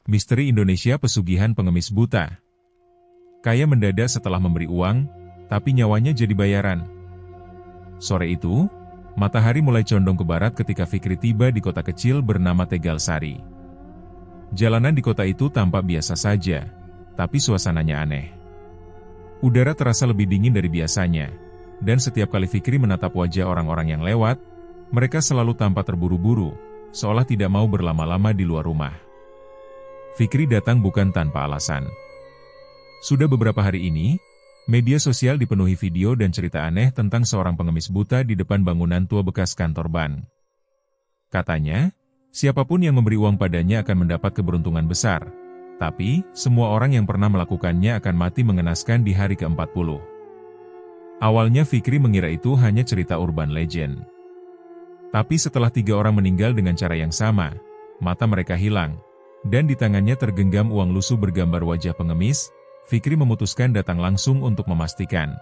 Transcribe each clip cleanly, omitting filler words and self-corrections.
Misteri Indonesia Pesugihan Pengemis Buta. Kaya mendadak setelah memberi uang, tapi nyawanya jadi bayaran. Sore itu, matahari mulai condong ke barat ketika Fikri tiba di kota kecil bernama Tegalsari. Jalanan di kota itu tampak biasa saja, tapi suasananya aneh. Udara terasa lebih dingin dari biasanya, dan setiap kali Fikri menatap wajah orang-orang yang lewat, mereka selalu tampak terburu-buru, seolah tidak mau berlama-lama di luar rumah. Fikri datang bukan tanpa alasan. Sudah beberapa hari ini, media sosial dipenuhi video dan cerita aneh tentang seorang pengemis buta di depan bangunan tua bekas kantor bank. Katanya, siapapun yang memberi uang padanya akan mendapat keberuntungan besar, tapi semua orang yang pernah melakukannya akan mati mengenaskan di hari ke-40. Awalnya Fikri mengira itu hanya cerita urban legend. Tapi setelah 3 orang meninggal dengan cara yang sama, mata mereka hilang, dan di tangannya tergenggam uang lusuh bergambar wajah pengemis, Fikri memutuskan datang langsung untuk memastikan.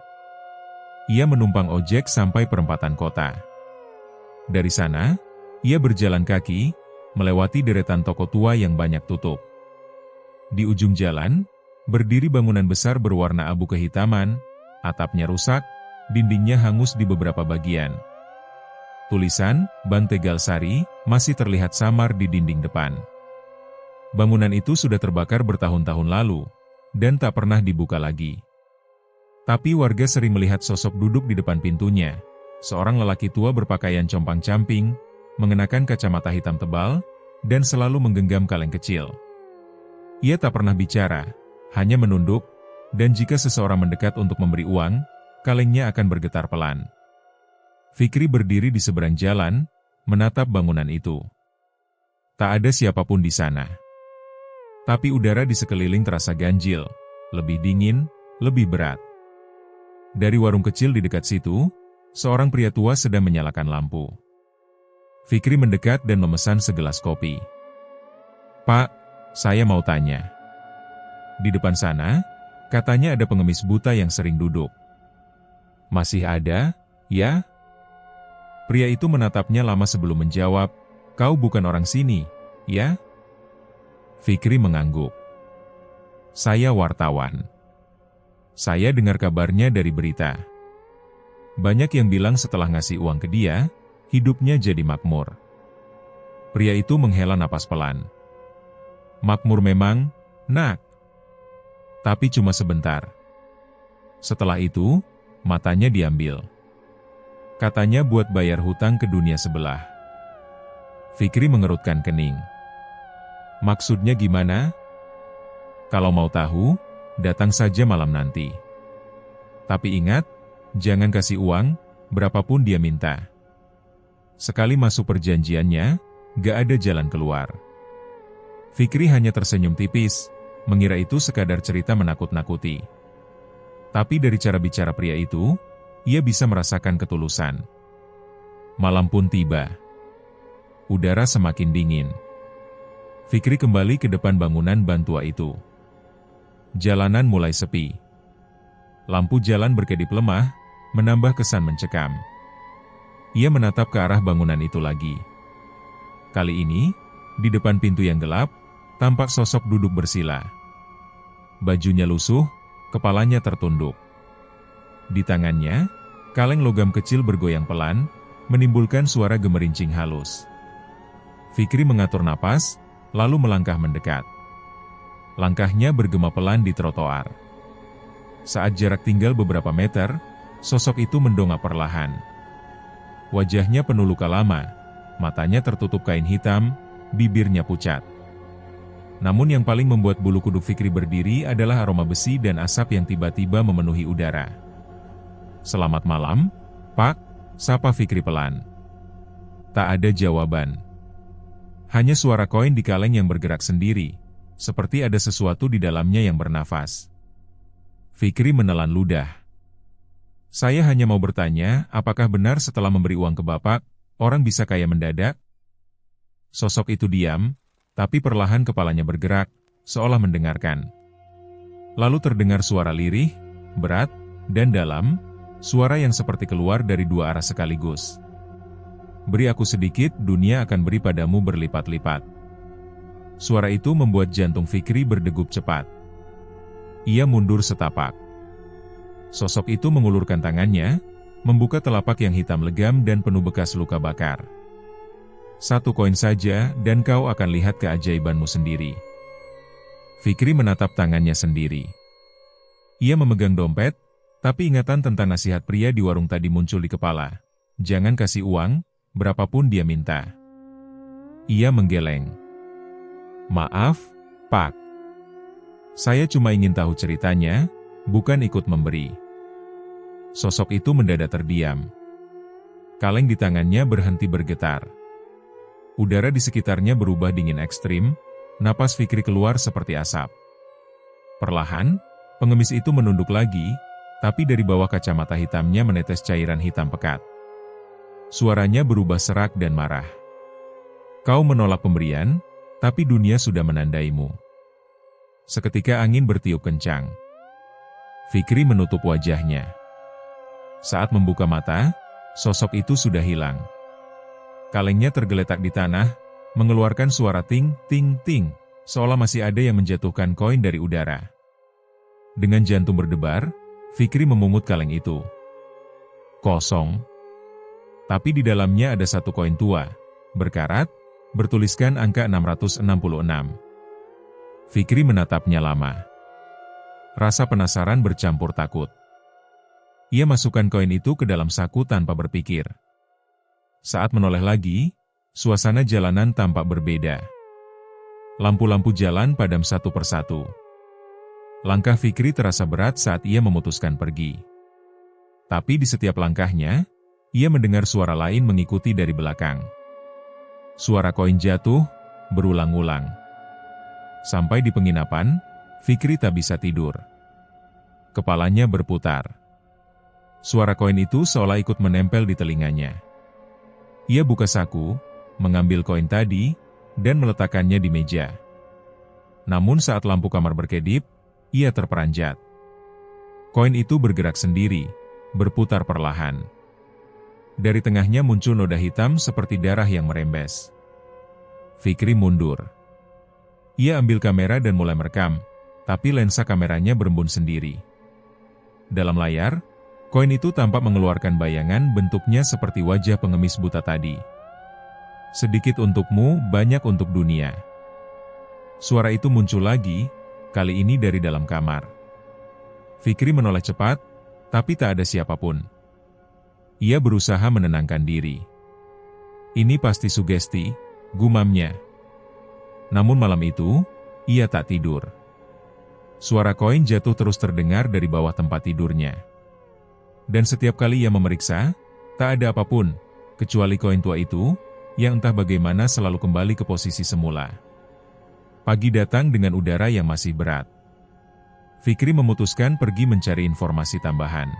Ia menumpang ojek sampai perempatan kota. Dari sana, ia berjalan kaki, melewati deretan toko tua yang banyak tutup. Di ujung jalan, berdiri bangunan besar berwarna abu kehitaman, atapnya rusak, dindingnya hangus di beberapa bagian. Tulisan, Bank Tegalsari, masih terlihat samar di dinding depan. Bangunan itu sudah terbakar bertahun-tahun lalu, dan tak pernah dibuka lagi. Tapi warga sering melihat sosok duduk di depan pintunya, seorang lelaki tua berpakaian compang-camping, mengenakan kacamata hitam tebal, dan selalu menggenggam kaleng kecil. Ia tak pernah bicara, hanya menunduk, dan jika seseorang mendekat untuk memberi uang, kalengnya akan bergetar pelan. Fikri berdiri di seberang jalan, menatap bangunan itu. Tak ada siapapun di sana. Tapi udara di sekeliling terasa ganjil, lebih dingin, lebih berat. Dari warung kecil di dekat situ, seorang pria tua sedang menyalakan lampu. Fikri mendekat dan memesan segelas kopi. "Pak, saya mau tanya. Di depan sana, katanya ada pengemis buta yang sering duduk. Masih ada, ya?" Pria itu menatapnya lama sebelum menjawab, "Kau bukan orang sini, ya?" Fikri mengangguk. "Saya wartawan. Saya dengar kabarnya dari berita. Banyak yang bilang setelah ngasih uang ke dia, hidupnya jadi makmur." Pria itu menghela napas pelan. "Makmur memang, nak. Tapi cuma sebentar. Setelah itu, matanya diambil. Katanya buat bayar hutang ke dunia sebelah." Fikri mengerutkan kening. "Maksudnya gimana?" "Kalau mau tahu, datang saja malam nanti. Tapi ingat, jangan kasih uang, berapapun dia minta. Sekali masuk perjanjiannya, gak ada jalan keluar." Fikri hanya tersenyum tipis, mengira itu sekadar cerita menakut-nakuti. Tapi dari cara bicara pria itu, ia bisa merasakan ketulusan. Malam pun tiba. Udara semakin dingin. Fikri kembali ke depan bangunan bantua itu. Jalanan mulai sepi. Lampu jalan berkedip lemah, menambah kesan mencekam. Ia menatap ke arah bangunan itu lagi. Kali ini, di depan pintu yang gelap, tampak sosok duduk bersila. Bajunya lusuh, kepalanya tertunduk. Di tangannya, kaleng logam kecil bergoyang pelan, menimbulkan suara gemerincing halus. Fikri mengatur napas, lalu melangkah mendekat. Langkahnya bergema pelan di trotoar. Saat jarak tinggal beberapa meter, sosok itu mendongak perlahan. Wajahnya penuh luka lama, matanya tertutup kain hitam, bibirnya pucat. Namun yang paling membuat bulu kuduk Fikri berdiri adalah aroma besi dan asap yang tiba-tiba memenuhi udara. "Selamat malam, Pak," sapa Fikri pelan. Tak ada jawaban. Hanya suara koin di kaleng yang bergerak sendiri, seperti ada sesuatu di dalamnya yang bernafas. Fikri menelan ludah. "Saya hanya mau bertanya, apakah benar setelah memberi uang ke Bapak, orang bisa kaya mendadak?" Sosok itu diam, tapi perlahan kepalanya bergerak, seolah mendengarkan. Lalu terdengar suara lirih, berat, dan dalam, suara yang seperti keluar dari 2 arah sekaligus. "Beri aku sedikit, dunia akan beri padamu berlipat-lipat." Suara itu membuat jantung Fikri berdegup cepat. Ia mundur setapak. Sosok itu mengulurkan tangannya, membuka telapak yang hitam legam dan penuh bekas luka bakar. 1 koin saja dan kau akan lihat keajaibanmu sendiri. Fikri menatap tangannya sendiri. Ia memegang dompet, tapi ingatan tentang nasihat pria di warung tadi muncul di kepala. Jangan kasih uang, berapapun dia minta. Ia menggeleng. Maaf, Pak. Saya cuma ingin tahu ceritanya, bukan ikut memberi. Sosok itu mendadak terdiam. Kaleng di tangannya berhenti bergetar. Udara di sekitarnya berubah dingin ekstrim, napas Fikri keluar seperti asap. Perlahan, pengemis itu menunduk lagi, tapi dari bawah kacamata hitamnya menetes cairan hitam pekat. Suaranya berubah serak dan marah. Kau menolak pemberian, tapi dunia sudah menandaimu. Seketika angin bertiup kencang. Fikri menutup wajahnya. Saat membuka mata, sosok itu sudah hilang. Kalengnya tergeletak di tanah, mengeluarkan suara ting, ting, ting, seolah masih ada yang menjatuhkan koin dari udara. Dengan jantung berdebar, Fikri memungut kaleng itu. Kosong. Tapi di dalamnya ada 1 koin tua, berkarat, bertuliskan angka 666. Fikri menatapnya lama. Rasa penasaran bercampur takut. Ia masukkan koin itu ke dalam saku tanpa berpikir. Saat menoleh lagi, suasana jalanan tampak berbeda. Lampu-lampu jalan padam satu persatu. Langkah Fikri terasa berat saat ia memutuskan pergi. Tapi di setiap langkahnya, ia mendengar suara lain mengikuti dari belakang. Suara koin jatuh, berulang-ulang. Sampai di penginapan, Fikri tak bisa tidur. Kepalanya berputar. Suara koin itu seolah ikut menempel di telinganya. Ia buka saku, mengambil koin tadi, dan meletakkannya di meja. Namun saat lampu kamar berkedip, ia terperanjat. Koin itu bergerak sendiri, berputar perlahan. Dari tengahnya muncul noda hitam seperti darah yang merembes. Fikri mundur. Ia ambil kamera dan mulai merekam, tapi lensa kameranya berembun sendiri. Dalam layar, koin itu tampak mengeluarkan bayangan bentuknya seperti wajah pengemis buta tadi. Sedikit untukmu, banyak untuk dunia. Suara itu muncul lagi, kali ini dari dalam kamar. Fikri menoleh cepat, tapi tak ada siapapun. Ia berusaha menenangkan diri. Ini pasti sugesti, gumamnya. Namun malam itu, ia tak tidur. Suara koin jatuh terus terdengar dari bawah tempat tidurnya. Dan setiap kali ia memeriksa, tak ada apapun, kecuali koin tua itu, yang entah bagaimana selalu kembali ke posisi semula. Pagi datang dengan udara yang masih berat. Fikri memutuskan pergi mencari informasi tambahan.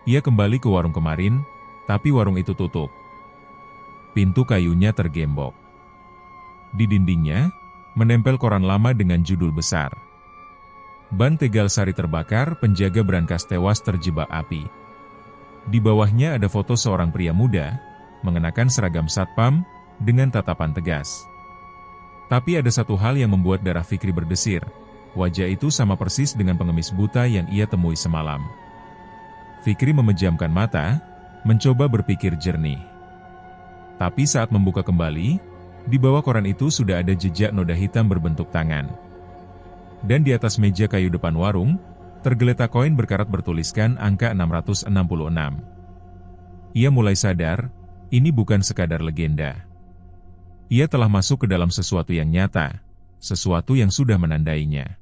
Ia kembali ke warung kemarin, tapi warung itu tutup. Pintu kayunya tergembok. Di dindingnya, menempel koran lama dengan judul besar. Ban Tegal Sari terbakar, penjaga brankas tewas terjebak api. Di bawahnya ada foto seorang pria muda, mengenakan seragam satpam, dengan tatapan tegas. Tapi ada satu hal yang membuat darah Fikri berdesir. Wajah itu sama persis dengan pengemis buta yang ia temui semalam. Fikri memejamkan mata, mencoba berpikir jernih. Tapi saat membuka kembali, di bawah koran itu sudah ada jejak noda hitam berbentuk tangan. Dan di atas meja kayu depan warung, tergeletak koin berkarat bertuliskan angka 666. Ia mulai sadar, ini bukan sekadar legenda. Ia telah masuk ke dalam sesuatu yang nyata, sesuatu yang sudah menandainya.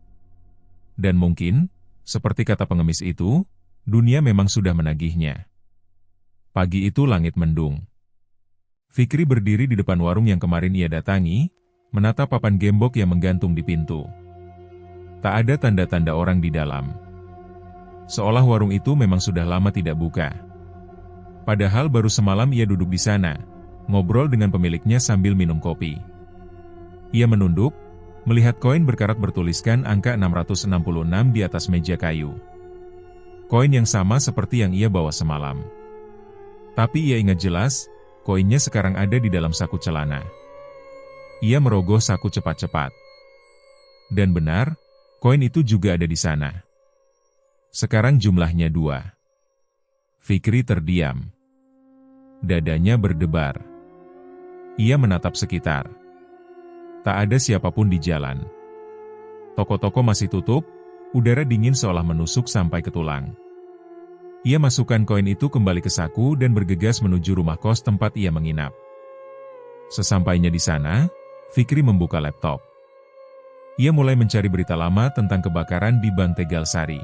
Dan mungkin, seperti kata pengemis itu, dunia memang sudah menagihnya. Pagi itu langit mendung. Fikri berdiri di depan warung yang kemarin ia datangi, menatap papan gembok yang menggantung di pintu. Tak ada tanda-tanda orang di dalam. Seolah warung itu memang sudah lama tidak buka. Padahal baru semalam ia duduk di sana, ngobrol dengan pemiliknya sambil minum kopi. Ia menunduk, melihat koin berkarat bertuliskan angka 666 di atas meja kayu. Koin yang sama seperti yang ia bawa semalam. Tapi ia ingat jelas, koinnya sekarang ada di dalam saku celana. Ia merogoh saku cepat-cepat. Dan benar, koin itu juga ada di sana. Sekarang jumlahnya 2. Fikri terdiam. Dadanya berdebar. Ia menatap sekitar. Tak ada siapapun di jalan. Toko-toko masih tutup, udara dingin seolah menusuk sampai ke tulang. Ia masukkan koin itu kembali ke saku dan bergegas menuju rumah kos tempat ia menginap. Sesampainya di sana, Fikri membuka laptop. Ia mulai mencari berita lama tentang kebakaran di Bank Tegalsari.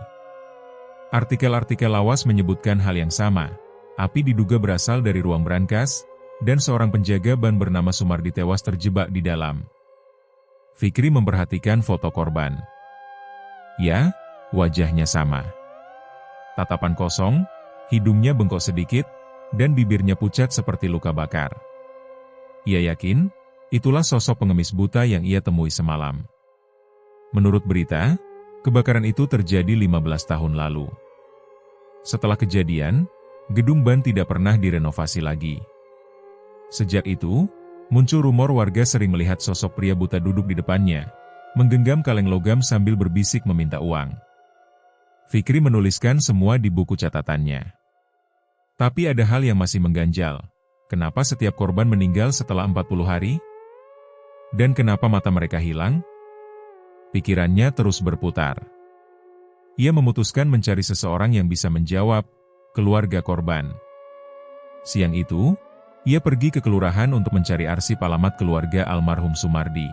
Artikel-artikel lawas menyebutkan hal yang sama. Api diduga berasal dari ruang brankas, dan seorang penjaga ban bernama Sumardi tewas terjebak di dalam. Fikri memperhatikan foto korban. Ya, wajahnya sama. Tatapan kosong, hidungnya bengkok sedikit, dan bibirnya pucat seperti luka bakar. Ia yakin, itulah sosok pengemis buta yang ia temui semalam. Menurut berita, kebakaran itu terjadi 15 tahun lalu. Setelah kejadian, gedung ban tidak pernah direnovasi lagi. Sejak itu, muncul rumor warga sering melihat sosok pria buta duduk di depannya, menggenggam kaleng logam sambil berbisik meminta uang. Fikri menuliskan semua di buku catatannya. Tapi ada hal yang masih mengganjal. Kenapa setiap korban meninggal setelah 40 hari? Dan kenapa mata mereka hilang? Pikirannya terus berputar. Ia memutuskan mencari seseorang yang bisa menjawab, keluarga korban. Siang itu, ia pergi ke kelurahan untuk mencari arsip alamat keluarga almarhum Sumardi.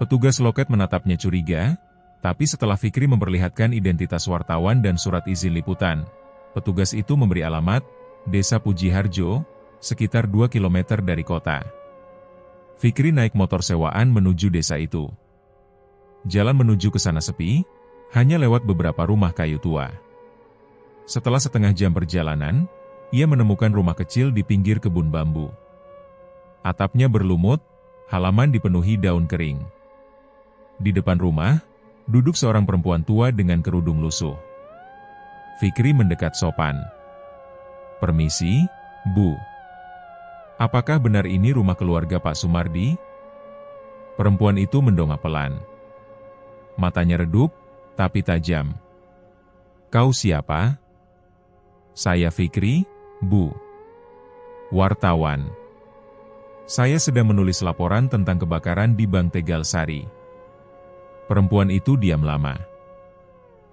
Petugas loket menatapnya curiga, tapi setelah Fikri memperlihatkan identitas wartawan dan surat izin liputan, petugas itu memberi alamat, Desa Pujiharjo, sekitar 2 km dari kota. Fikri naik motor sewaan menuju desa itu. Jalan menuju ke sana sepi, hanya lewat beberapa rumah kayu tua. Setelah setengah jam perjalanan, ia menemukan rumah kecil di pinggir kebun bambu. Atapnya berlumut, halaman dipenuhi daun kering. Di depan rumah, duduk seorang perempuan tua dengan kerudung lusuh. Fikri mendekat sopan. "Permisi, Bu. Apakah benar ini rumah keluarga Pak Sumardi?" Perempuan itu mendongak pelan. Matanya redup, tapi tajam. "Kau siapa?" "Saya Fikri, Bu. Wartawan. Saya sedang menulis laporan tentang kebakaran di Bank Tegalsari." Perempuan itu diam lama.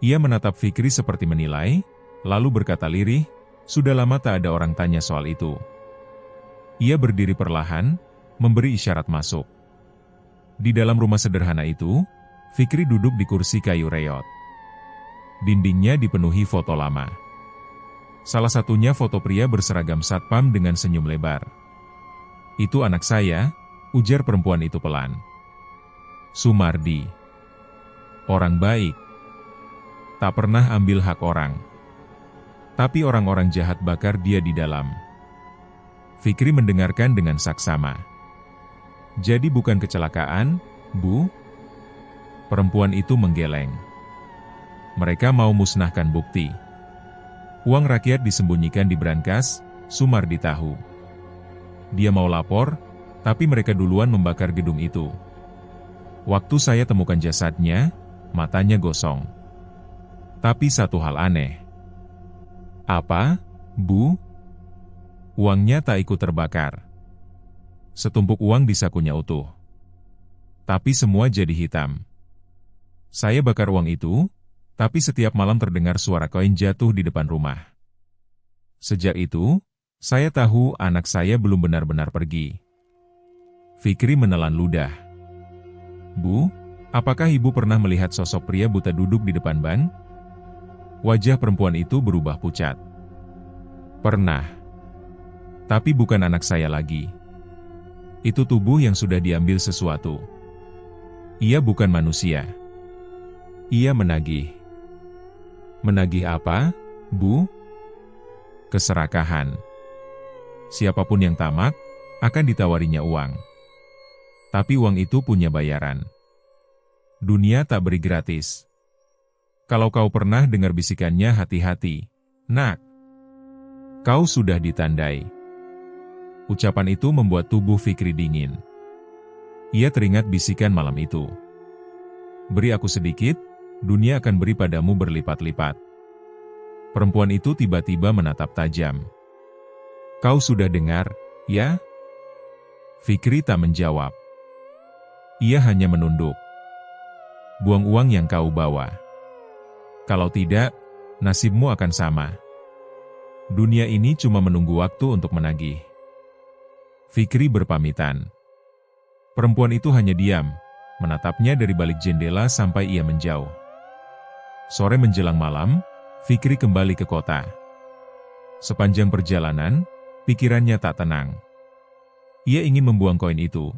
Ia menatap Fikri seperti menilai, lalu berkata lirih, "Sudah lama tak ada orang tanya soal itu." Ia berdiri perlahan, memberi isyarat masuk. Di dalam rumah sederhana itu, Fikri duduk di kursi kayu reot. Dindingnya dipenuhi foto lama. Salah satunya foto pria berseragam satpam dengan senyum lebar. "Itu anak saya," ujar perempuan itu pelan. "Sumardi. Orang baik. Tak pernah ambil hak orang. Tapi orang-orang jahat bakar dia di dalam." Fikri mendengarkan dengan saksama. "Jadi bukan kecelakaan, Bu?" Perempuan itu menggeleng. "Mereka mau musnahkan bukti. Uang rakyat disembunyikan di brankas, Sumardi tahu. Dia mau lapor, tapi mereka duluan membakar gedung itu. Waktu saya temukan jasadnya, matanya gosong. Tapi satu hal aneh." "Apa, Bu?" "Uangnya tak ikut terbakar. Setumpuk uang di sakunya utuh. Tapi semua jadi hitam. Saya bakar uang itu, tapi setiap malam terdengar suara koin jatuh di depan rumah. Sejak itu, saya tahu anak saya belum benar-benar pergi." Fikri menelan ludah. "Bu, apakah Ibu pernah melihat sosok pria buta duduk di depan bank?" Wajah perempuan itu berubah pucat. "Pernah. Tapi bukan anak saya lagi. Itu tubuh yang sudah diambil sesuatu. Ia bukan manusia. Ia menagih." "Menagih apa, Bu?" "Keserakahan. Siapapun yang tamak, akan ditawarinya uang. Tapi uang itu punya bayaran. Dunia tak beri gratis. Kalau kau pernah dengar bisikannya, hati-hati, Nak. Kau sudah ditandai." Ucapan itu membuat tubuh Fikri dingin. Ia teringat bisikan malam itu. Beri aku sedikit, dunia akan beri padamu berlipat-lipat. Perempuan itu tiba-tiba menatap tajam. Kau sudah dengar, ya? Fikri tak menjawab. Ia hanya menunduk. Buang uang yang kau bawa. Kalau tidak, nasibmu akan sama. Dunia ini cuma menunggu waktu untuk menagih. Fikri berpamitan. Perempuan itu hanya diam, menatapnya dari balik jendela sampai ia menjauh. Sore menjelang malam, Fikri kembali ke kota. Sepanjang perjalanan, pikirannya tak tenang. Ia ingin membuang koin itu,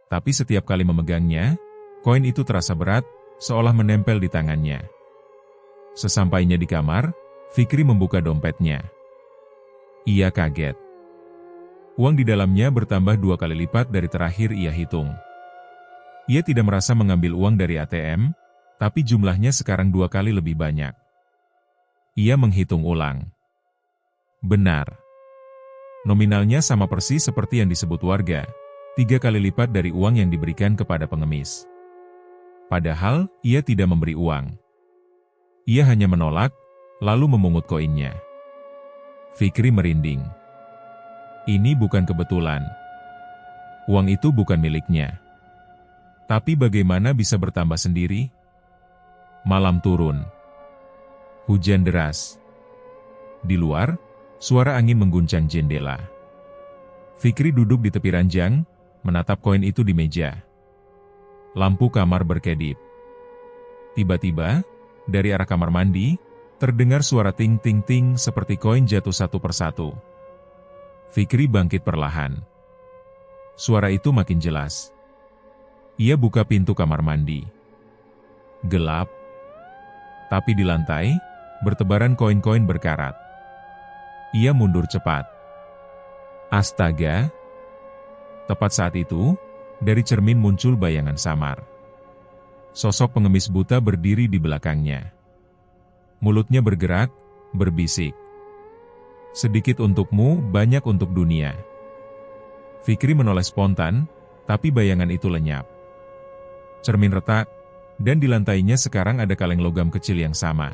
tapi setiap kali memegangnya, koin itu terasa berat, seolah menempel di tangannya. Sesampainya di kamar, Fikri membuka dompetnya. Ia kaget. Uang di dalamnya bertambah 2 kali lipat dari terakhir ia hitung. Ia tidak merasa mengambil uang dari ATM, tapi jumlahnya sekarang 2 kali lebih banyak. Ia menghitung ulang. Benar. Nominalnya sama persis seperti yang disebut warga, 3 kali lipat dari uang yang diberikan kepada pengemis. Padahal, ia tidak memberi uang. Ia hanya menolak, lalu memungut koinnya. Fikri merinding. Ini bukan kebetulan. Uang itu bukan miliknya. Tapi bagaimana bisa bertambah sendiri? Malam turun. Hujan deras. Di luar, suara angin mengguncang jendela. Fikri duduk di tepi ranjang, menatap koin itu di meja. Lampu kamar berkedip. Tiba-tiba, dari arah kamar mandi, terdengar suara ting-ting-ting seperti koin jatuh satu persatu. Fikri bangkit perlahan. Suara itu makin jelas. Ia buka pintu kamar mandi. Gelap. Tapi di lantai, bertebaran koin-koin berkarat. Ia mundur cepat. Astaga! Tepat saat itu, dari cermin muncul bayangan samar. Sosok pengemis buta berdiri di belakangnya. Mulutnya bergerak, berbisik. Sedikit untukmu, banyak untuk dunia. Fikri menoleh spontan, tapi bayangan itu lenyap. Cermin retak, dan di lantainya sekarang ada kaleng logam kecil yang sama.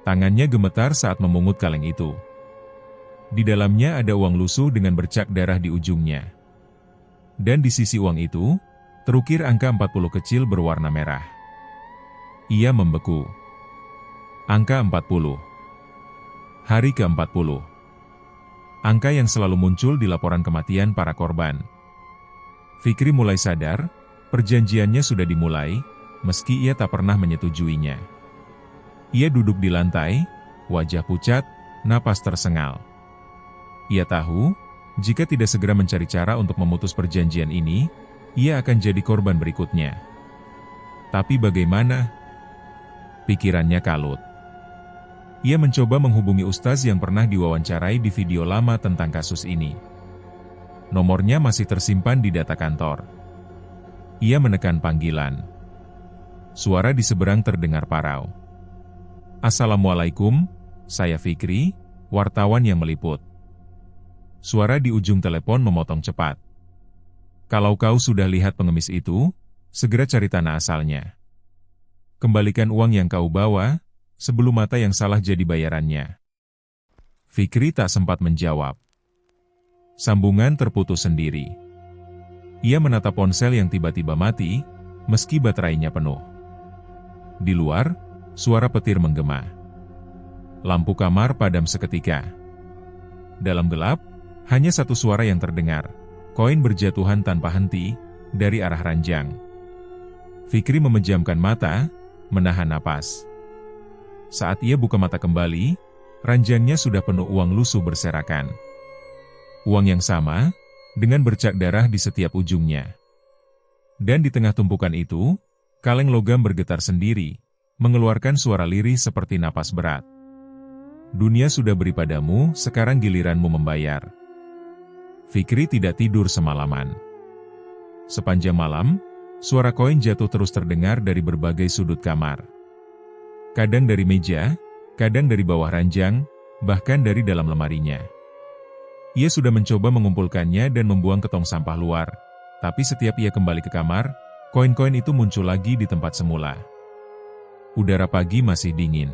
Tangannya gemetar saat memungut kaleng itu. Di dalamnya ada uang lusuh dengan bercak darah di ujungnya. Dan di sisi uang itu, terukir angka 40 kecil berwarna merah. Ia membeku. Angka 40. Hari ke-40. Angka yang selalu muncul di laporan kematian para korban. Fikri mulai sadar, perjanjiannya sudah dimulai, meski ia tak pernah menyetujuinya. Ia duduk di lantai, wajah pucat, napas tersengal. Ia tahu, jika tidak segera mencari cara untuk memutus perjanjian ini, ia akan jadi korban berikutnya. Tapi bagaimana? Pikirannya kalut. Ia mencoba menghubungi ustaz yang pernah diwawancarai di video lama tentang kasus ini. Nomornya masih tersimpan di data kantor. Ia menekan panggilan. Suara di seberang terdengar parau. Assalamualaikum, saya Fikri, wartawan yang meliput. Suara di ujung telepon memotong cepat. Kalau kau sudah lihat pengemis itu, segera cari tanah asalnya. Kembalikan uang yang kau bawa, sebelum mata yang salah jadi bayarannya. Fikri tak sempat menjawab. Sambungan terputus sendiri. Ia menatap ponsel yang tiba-tiba mati, meski baterainya penuh. Di luar, suara petir menggema. Lampu kamar padam seketika. Dalam gelap, hanya satu suara yang terdengar. Koin berjatuhan tanpa henti, dari arah ranjang. Fikri memejamkan mata, menahan napas. Saat ia buka mata kembali, ranjangnya sudah penuh uang lusuh berserakan. Uang yang sama, dengan bercak darah di setiap ujungnya. Dan di tengah tumpukan itu, kaleng logam bergetar sendiri, mengeluarkan suara lirih seperti napas berat. Dunia sudah beri padamu, sekarang giliranmu membayar. Fikri tidak tidur semalaman. Sepanjang malam, suara koin jatuh terus terdengar dari berbagai sudut kamar. Kadang dari meja, kadang dari bawah ranjang, bahkan dari dalam lemarinya. Ia sudah mencoba mengumpulkannya dan membuang ke tong sampah luar, Tapi setiap ia kembali ke kamar, koin-koin itu muncul lagi di tempat semula. Udara pagi masih dingin.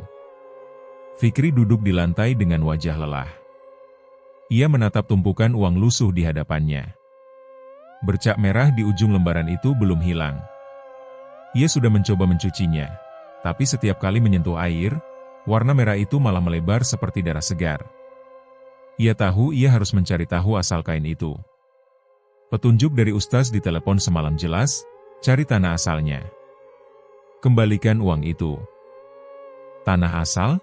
Fikri duduk di lantai dengan wajah lelah. Ia menatap tumpukan uang lusuh di hadapannya. Bercak merah di ujung lembaran itu belum hilang. Ia sudah mencoba mencucinya, tapi setiap kali menyentuh air, warna merah itu malah melebar seperti darah segar. Ia tahu ia harus mencari tahu asal kain itu. Petunjuk dari ustaz di telepon semalam jelas, cari tanah asalnya. Kembalikan uang itu. Tanah asal?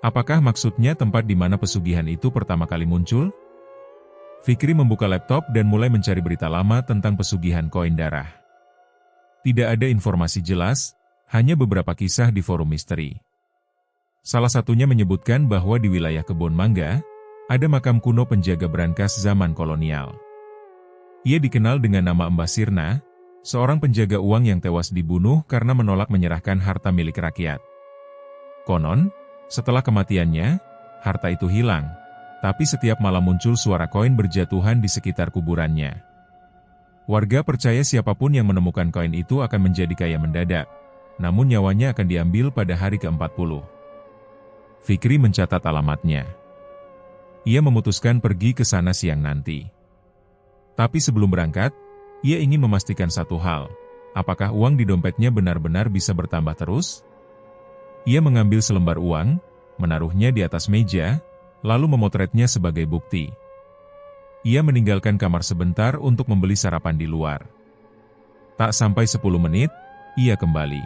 Apakah maksudnya tempat di mana pesugihan itu pertama kali muncul? Fikri membuka laptop dan mulai mencari berita lama tentang pesugihan koin darah. Tidak ada informasi jelas, hanya beberapa kisah di forum misteri. Salah satunya menyebutkan bahwa di wilayah Kebon Mangga, ada makam kuno penjaga brankas zaman kolonial. Ia dikenal dengan nama Mbah Sirna, seorang penjaga uang yang tewas dibunuh karena menolak menyerahkan harta milik rakyat. Konon, setelah kematiannya, harta itu hilang, tapi setiap malam muncul suara koin berjatuhan di sekitar kuburannya. Warga percaya siapapun yang menemukan koin itu akan menjadi kaya mendadak, namun nyawanya akan diambil pada hari ke-40. Fikri mencatat alamatnya. Ia memutuskan pergi ke sana siang nanti. Tapi sebelum berangkat, ia ingin memastikan satu hal, apakah uang di dompetnya benar-benar bisa bertambah terus? Ia mengambil selembar uang, menaruhnya di atas meja, lalu memotretnya sebagai bukti. Ia meninggalkan kamar sebentar untuk membeli sarapan di luar. Tak sampai 10 menit, ia kembali.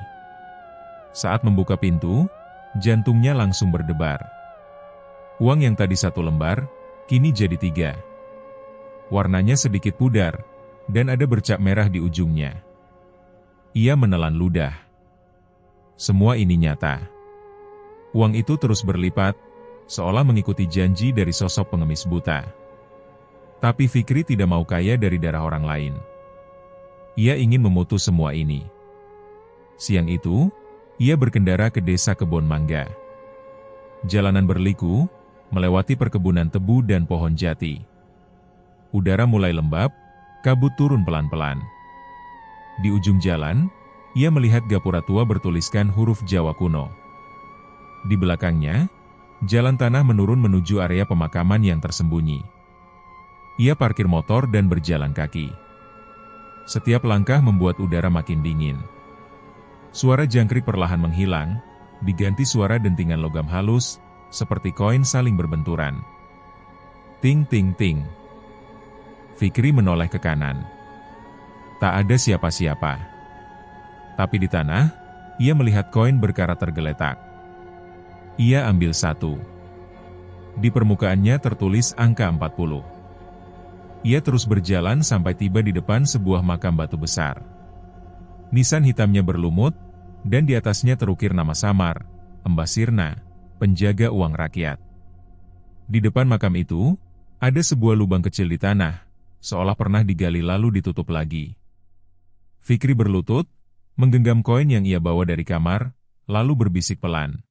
Saat membuka pintu, jantungnya langsung berdebar. Uang yang tadi 1 lembar, kini jadi 3. Warnanya sedikit pudar, dan ada bercak merah di ujungnya. Ia menelan ludah. Semua ini nyata. Uang itu terus berlipat, seolah mengikuti janji dari sosok pengemis buta. Tapi Fikri tidak mau kaya dari darah orang lain. Ia ingin memutus semua ini. Siang itu, ia berkendara ke desa Kebon Mangga. Jalanan berliku, melewati perkebunan tebu dan pohon jati. Udara mulai lembab, kabut turun pelan-pelan. Di ujung jalan, ia melihat gapura tua bertuliskan huruf Jawa kuno. Di belakangnya, jalan tanah menurun menuju area pemakaman yang tersembunyi. Ia parkir motor dan berjalan kaki. Setiap langkah membuat udara makin dingin. Suara jangkrik perlahan menghilang, diganti suara dentingan logam halus, seperti koin saling berbenturan. Ting ting ting. Fikri menoleh ke kanan. Tak ada siapa-siapa. Tapi di tanah, ia melihat koin berkarat tergeletak. Ia ambil 1. Di permukaannya tertulis angka 40. Ia terus berjalan sampai tiba di depan sebuah makam batu besar. Nisan hitamnya berlumut, dan di atasnya terukir nama samar, Mbah Sirna, penjaga uang rakyat. Di depan makam itu, ada sebuah lubang kecil di tanah, seolah pernah digali lalu ditutup lagi. Fikri berlutut, menggenggam koin yang ia bawa dari kamar, lalu berbisik pelan.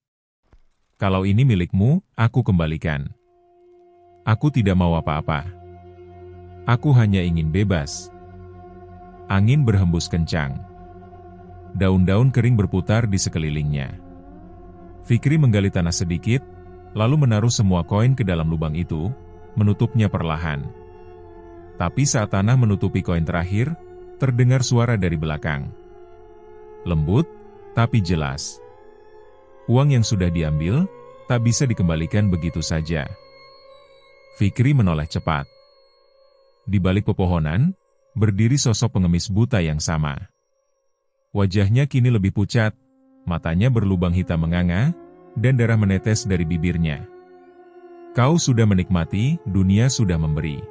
Kalau ini milikmu, aku kembalikan. Aku tidak mau apa-apa. Aku hanya ingin bebas. Angin berhembus kencang. Daun-daun kering berputar di sekelilingnya. Fikri menggali tanah sedikit, lalu menaruh semua koin ke dalam lubang itu, menutupnya perlahan. Tapi saat tanah menutupi koin terakhir, terdengar suara dari belakang. Lembut, tapi jelas. Uang yang sudah diambil, tak bisa dikembalikan begitu saja. Fikri menoleh cepat. Di balik pepohonan, berdiri sosok pengemis buta yang sama. Wajahnya kini lebih pucat, matanya berlubang hitam menganga, dan darah menetes dari bibirnya. Kau sudah menikmati, dunia sudah memberi.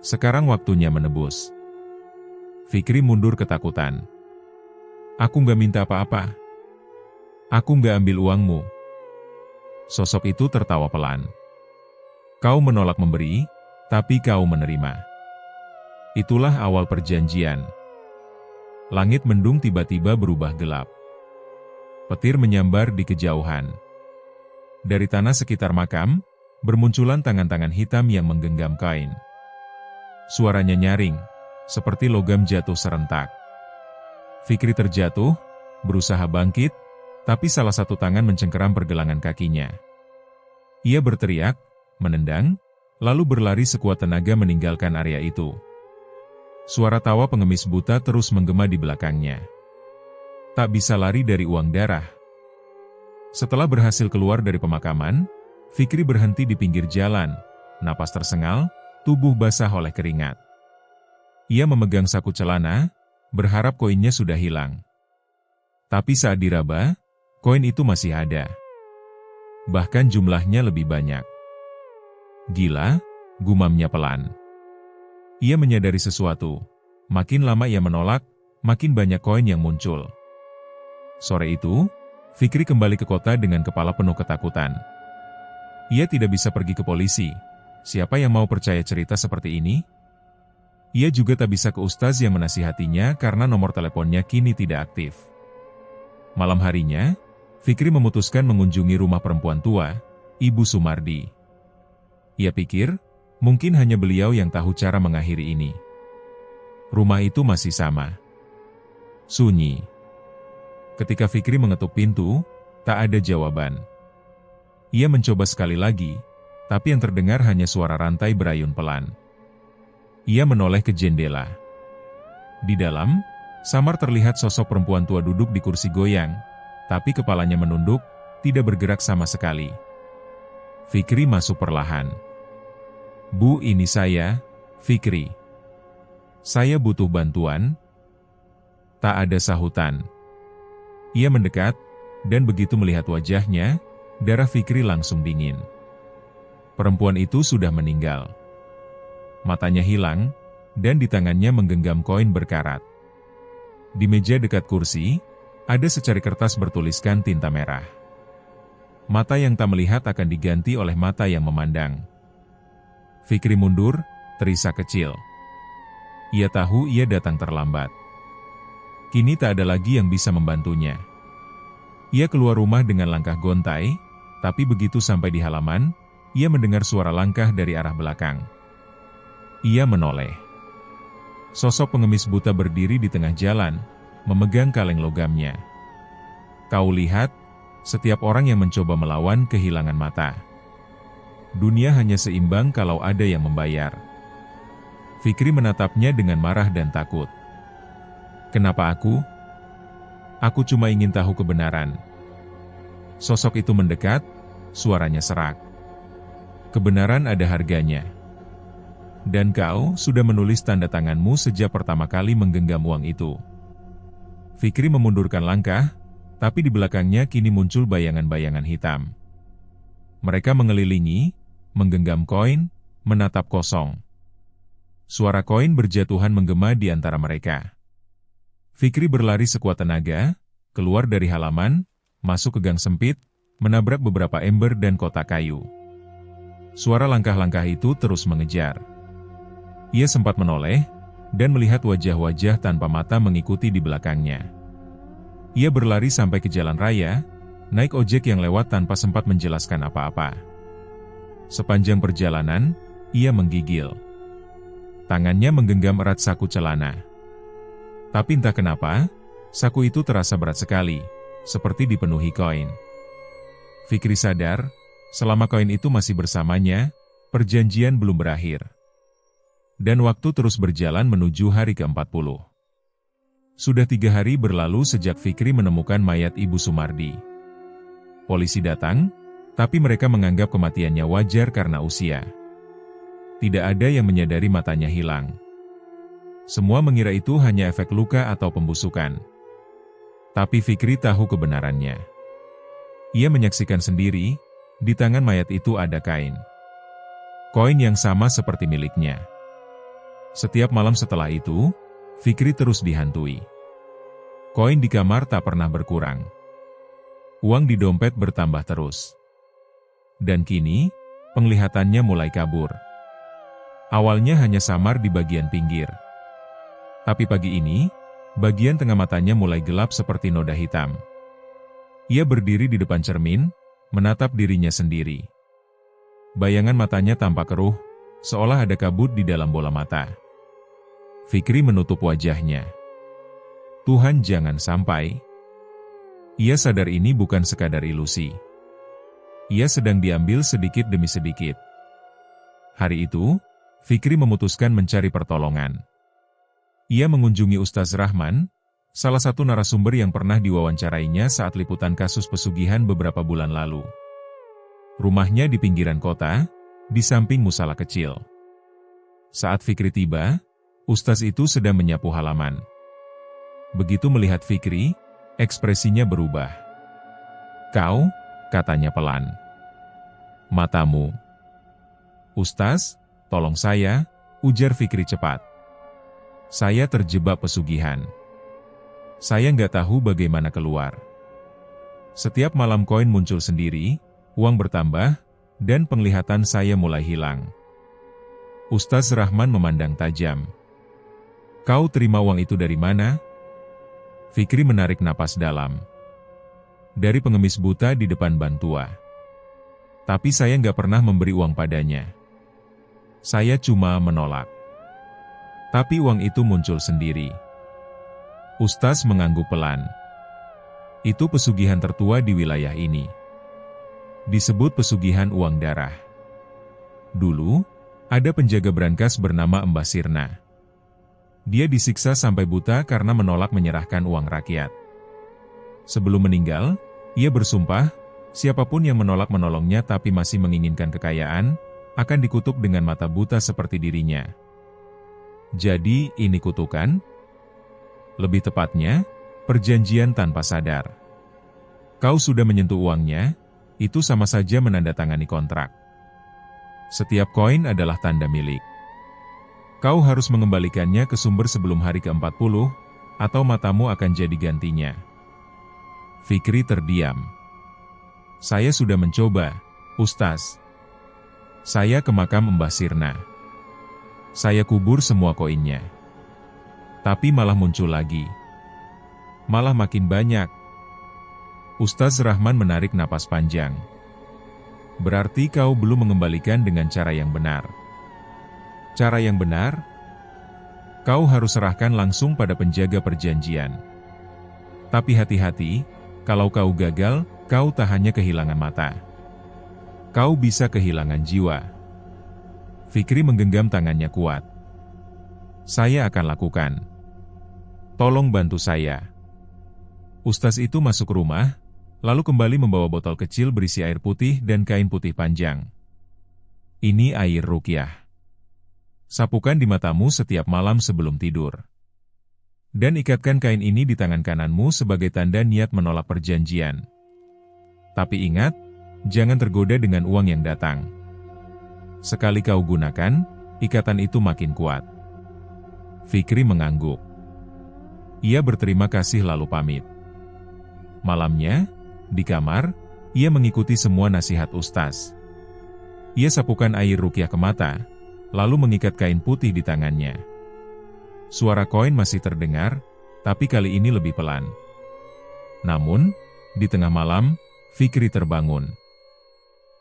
Sekarang waktunya menebus. Fikri mundur ketakutan. Aku nggak minta apa-apa. Aku nggak ambil uangmu. Sosok itu tertawa pelan. Kau menolak memberi, tapi kau menerima. Itulah awal perjanjian. Langit mendung tiba-tiba berubah gelap. Petir menyambar di kejauhan. Dari tanah sekitar makam, bermunculan tangan-tangan hitam yang menggenggam kain. Suaranya nyaring, seperti logam jatuh serentak. Fikri terjatuh, berusaha bangkit, tapi salah satu tangan mencengkeram pergelangan kakinya. Ia berteriak, menendang, lalu berlari sekuat tenaga meninggalkan area itu. Suara tawa pengemis buta terus menggema di belakangnya. Tak bisa lari dari uang darah. Setelah berhasil keluar dari pemakaman, Fikri berhenti di pinggir jalan, napas tersengal, tubuh basah oleh keringat. Ia memegang saku celana, berharap koinnya sudah hilang. Tapi saat diraba, koin itu masih ada. Bahkan jumlahnya lebih banyak. Gila, gumamnya pelan. Ia menyadari sesuatu. Makin lama ia menolak, makin banyak koin yang muncul. Sore itu, Fikri kembali ke kota dengan kepala penuh ketakutan. Ia tidak bisa pergi ke polisi. Siapa yang mau percaya cerita seperti ini? Ia juga tak bisa ke ustaz yang menasihatinya karena nomor teleponnya kini tidak aktif. Malam harinya, Fikri memutuskan mengunjungi rumah perempuan tua, Ibu Sumardi. Ia pikir, mungkin hanya beliau yang tahu cara mengakhiri ini. Rumah itu masih sama. Sunyi. Ketika Fikri mengetuk pintu, tak ada jawaban. Ia mencoba sekali lagi, tapi yang terdengar hanya suara rantai berayun pelan. Ia menoleh ke jendela. Di dalam, samar terlihat sosok perempuan tua duduk di kursi goyang, tapi kepalanya menunduk, tidak bergerak sama sekali. Fikri masuk perlahan. "Bu, ini saya, Fikri. Saya butuh bantuan." Tak ada sahutan. Ia mendekat, dan begitu melihat wajahnya, darah Fikri langsung dingin. Perempuan itu sudah meninggal. Matanya hilang, dan di tangannya menggenggam koin berkarat. Di meja dekat kursi, ada secari kertas bertuliskan tinta merah. Mata yang tak melihat akan diganti oleh mata yang memandang. Fikri mundur, terisak kecil. Ia tahu ia datang terlambat. Kini tak ada lagi yang bisa membantunya. Ia keluar rumah dengan langkah gontai, tapi begitu sampai di halaman, ia mendengar suara langkah dari arah belakang. Ia menoleh. Sosok pengemis buta berdiri di tengah jalan, memegang kaleng logamnya. Kau lihat, setiap orang yang mencoba melawan kehilangan mata. Dunia hanya seimbang kalau ada yang membayar. Fikri menatapnya dengan marah dan takut. Kenapa aku? Aku cuma ingin tahu kebenaran. Sosok itu mendekat, suaranya serak. Kebenaran ada harganya. Dan kau sudah menulis tanda tanganmu sejak pertama kali menggenggam uang itu. Fikri memundurkan langkah, tapi di belakangnya kini muncul bayangan-bayangan hitam. Mereka mengelilingi, menggenggam koin, menatap kosong. Suara koin berjatuhan menggema di antara mereka. Fikri berlari sekuat tenaga, keluar dari halaman, masuk ke gang sempit, menabrak beberapa ember dan kotak kayu. Suara langkah-langkah itu terus mengejar. Ia sempat menoleh, dan melihat wajah-wajah tanpa mata mengikuti di belakangnya. Ia berlari sampai ke jalan raya, naik ojek yang lewat tanpa sempat menjelaskan apa-apa. Sepanjang perjalanan, ia menggigil. Tangannya menggenggam erat saku celana. Tapi entah kenapa, saku itu terasa berat sekali, seperti dipenuhi koin. Fikri sadar, selama koin itu masih bersamanya, perjanjian belum berakhir. Dan waktu terus berjalan menuju hari ke-40. Sudah 3 hari berlalu sejak Fikri menemukan mayat Ibu Sumardi. Polisi datang, tapi mereka menganggap kematiannya wajar karena usia. Tidak ada yang menyadari matanya hilang. Semua mengira itu hanya efek luka atau pembusukan. Tapi Fikri tahu kebenarannya. Ia menyaksikan sendiri, di tangan mayat itu ada kain. Koin yang sama seperti miliknya. Setiap malam setelah itu, Fikri terus dihantui. Koin di kamar tak pernah berkurang. Uang di dompet bertambah terus. Dan kini, penglihatannya mulai kabur. Awalnya hanya samar di bagian pinggir. Tapi pagi ini, bagian tengah matanya mulai gelap seperti noda hitam. Ia berdiri di depan cermin, menatap dirinya sendiri. Bayangan matanya tampak keruh, seolah ada kabut di dalam bola mata. Fikri menutup wajahnya. Tuhan jangan sampai. Ia sadar ini bukan sekadar ilusi. Ia sedang diambil sedikit demi sedikit. Hari itu, Fikri memutuskan mencari pertolongan. Ia mengunjungi Ustaz Rahman, salah satu narasumber yang pernah diwawancarainya saat liputan kasus pesugihan beberapa bulan lalu. Rumahnya di pinggiran kota, di samping musala kecil. Saat Fikri tiba, Ustaz itu sedang menyapu halaman. Begitu melihat Fikri, ekspresinya berubah. "Kau," katanya pelan. "Matamu." "Ustaz, tolong saya," ujar Fikri cepat. "Saya terjebak pesugihan. Saya nggak tahu bagaimana keluar. Setiap malam koin muncul sendiri, uang bertambah, dan penglihatan saya mulai hilang." Ustaz Rahman memandang tajam. "Kau terima uang itu dari mana?" Fikri menarik napas dalam. "Dari pengemis buta di depan Bantua. Tapi saya nggak pernah memberi uang padanya. Saya cuma menolak. Tapi uang itu muncul sendiri." Ustaz mengangguk pelan. "Itu pesugihan tertua di wilayah ini. Disebut pesugihan uang darah. Dulu, ada penjaga brankas bernama Mbah Sirna. Dia disiksa sampai buta karena menolak menyerahkan uang rakyat. Sebelum meninggal, ia bersumpah, siapapun yang menolak menolongnya tapi masih menginginkan kekayaan, akan dikutuk dengan mata buta seperti dirinya. Jadi, ini kutukan? Lebih tepatnya, perjanjian tanpa sadar. Kau sudah menyentuh uangnya, itu sama saja menandatangani kontrak. Setiap koin adalah tanda milik. Kau harus mengembalikannya ke sumber sebelum hari ke-40, atau matamu akan jadi gantinya." Fikri terdiam. "Saya sudah mencoba, Ustaz. Saya ke makam Mbah Sirna. Saya kubur semua koinnya. Tapi malah muncul lagi. Malah makin banyak." Ustaz Rahman menarik napas panjang. "Berarti kau belum mengembalikan dengan cara yang benar." "Cara yang benar? Kau harus serahkan langsung pada penjaga perjanjian. Tapi hati-hati, kalau kau gagal, kau tak hanya kehilangan mata. Kau bisa kehilangan jiwa." Fikri menggenggam tangannya kuat. "Saya akan lakukan. Tolong bantu saya." Ustaz itu masuk rumah, lalu kembali membawa botol kecil berisi air putih dan kain putih panjang. "Ini air ruqyah. Sapukan di matamu setiap malam sebelum tidur. Dan ikatkan kain ini di tangan kananmu sebagai tanda niat menolak perjanjian. Tapi ingat, jangan tergoda dengan uang yang datang. Sekali kau gunakan, ikatan itu makin kuat." Fikri mengangguk. Ia berterima kasih lalu pamit. Malamnya, di kamar, ia mengikuti semua nasihat Ustaz. Ia sapukan air ruqyah ke mata, lalu mengikat kain putih di tangannya. Suara koin masih terdengar, tapi kali ini lebih pelan. Namun, di tengah malam, Fikri terbangun.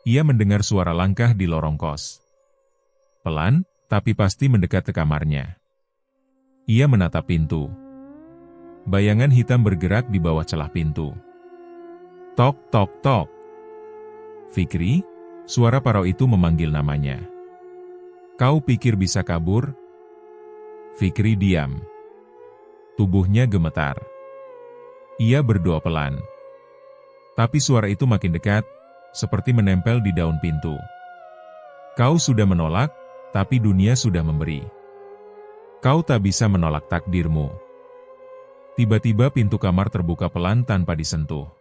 Ia mendengar suara langkah di lorong kos. Pelan, tapi pasti mendekat ke kamarnya. Ia menatap pintu. Bayangan hitam bergerak di bawah celah pintu. Tok, tok, tok. "Fikri," suara parau itu memanggil namanya. "Kau pikir bisa kabur?" Fikri diam. Tubuhnya gemetar. Ia berdoa pelan. Tapi suara itu makin dekat, seperti menempel di daun pintu. "Kau sudah menolak, tapi dunia sudah memberi. Kau tak bisa menolak takdirmu." Tiba-tiba pintu kamar terbuka pelan tanpa disentuh.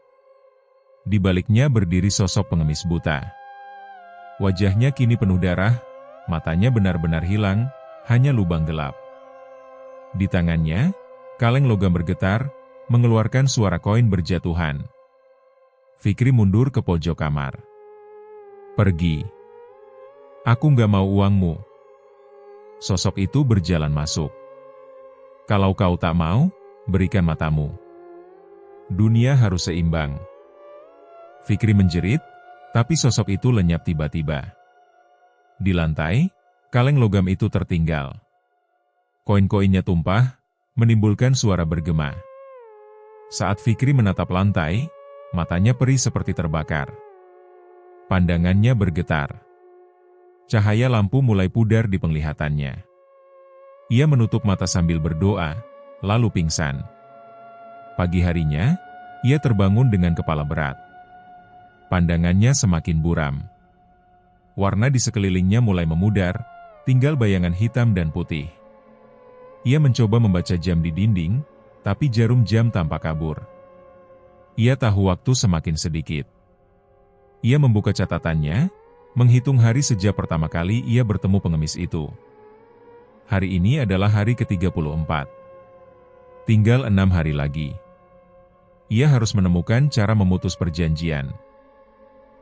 Di baliknya berdiri sosok pengemis buta. Wajahnya kini penuh darah, matanya benar-benar hilang, hanya lubang gelap. Di tangannya, kaleng logam bergetar, mengeluarkan suara koin berjatuhan. Fikri mundur ke pojok kamar. "Pergi. Aku nggak mau uangmu." Sosok itu berjalan masuk. "Kalau kau tak mau, berikan matamu. Dunia harus seimbang." Fikri menjerit, tapi sosok itu lenyap tiba-tiba. Di lantai, kaleng logam itu tertinggal. Koin-koinnya tumpah, menimbulkan suara bergema. Saat Fikri menatap lantai, matanya perih seperti terbakar. Pandangannya bergetar. Cahaya lampu mulai pudar di penglihatannya. Ia menutup mata sambil berdoa, lalu pingsan. Pagi harinya, ia terbangun dengan kepala berat. Pandangannya semakin buram. Warna di sekelilingnya mulai memudar, tinggal bayangan hitam dan putih. Ia mencoba membaca jam di dinding, tapi jarum jam tampak kabur. Ia tahu waktu semakin sedikit. Ia membuka catatannya, menghitung hari sejak pertama kali ia bertemu pengemis itu. Hari ini adalah hari ke-34. Tinggal 6 hari lagi. Ia harus menemukan cara memutus perjanjian.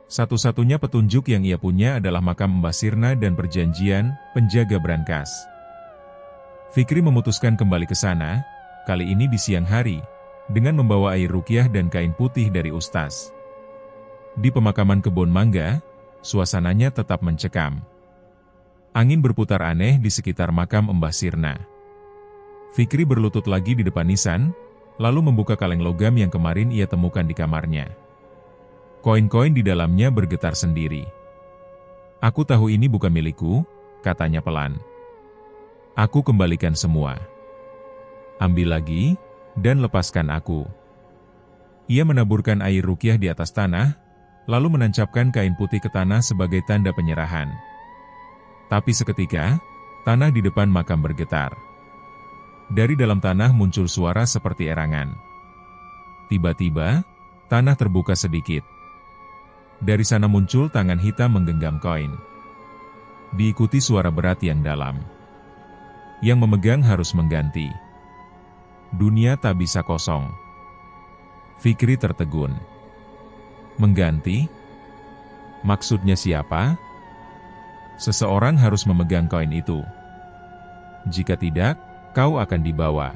Satu-satunya petunjuk yang ia punya adalah makam Mbah Sirna dan perjanjian penjaga brankas. Fikri memutuskan kembali ke sana, kali ini di siang hari, dengan membawa air ruqyah dan kain putih dari ustaz. Di pemakaman kebun mangga, suasananya tetap mencekam. Angin berputar aneh di sekitar makam Mbah Sirna. Fikri berlutut lagi di depan nisan, lalu membuka kaleng logam yang kemarin ia temukan di kamarnya. Koin-koin di dalamnya bergetar sendiri. "Aku tahu ini bukan milikku," katanya pelan. "Aku kembalikan semua. Ambil lagi, dan lepaskan aku." Ia menaburkan air ruqyah di atas tanah, lalu menancapkan kain putih ke tanah sebagai tanda penyerahan. Tapi seketika, tanah di depan makam bergetar. Dari dalam tanah muncul suara seperti erangan. Tiba-tiba, tanah terbuka sedikit. Dari sana muncul tangan hitam menggenggam koin. Diikuti suara berat yang dalam. Yang memegang harus mengganti. Dunia tak bisa kosong. Fikri tertegun. Mengganti? Maksudnya siapa? Seseorang harus memegang koin itu. Jika tidak, kau akan dibawa.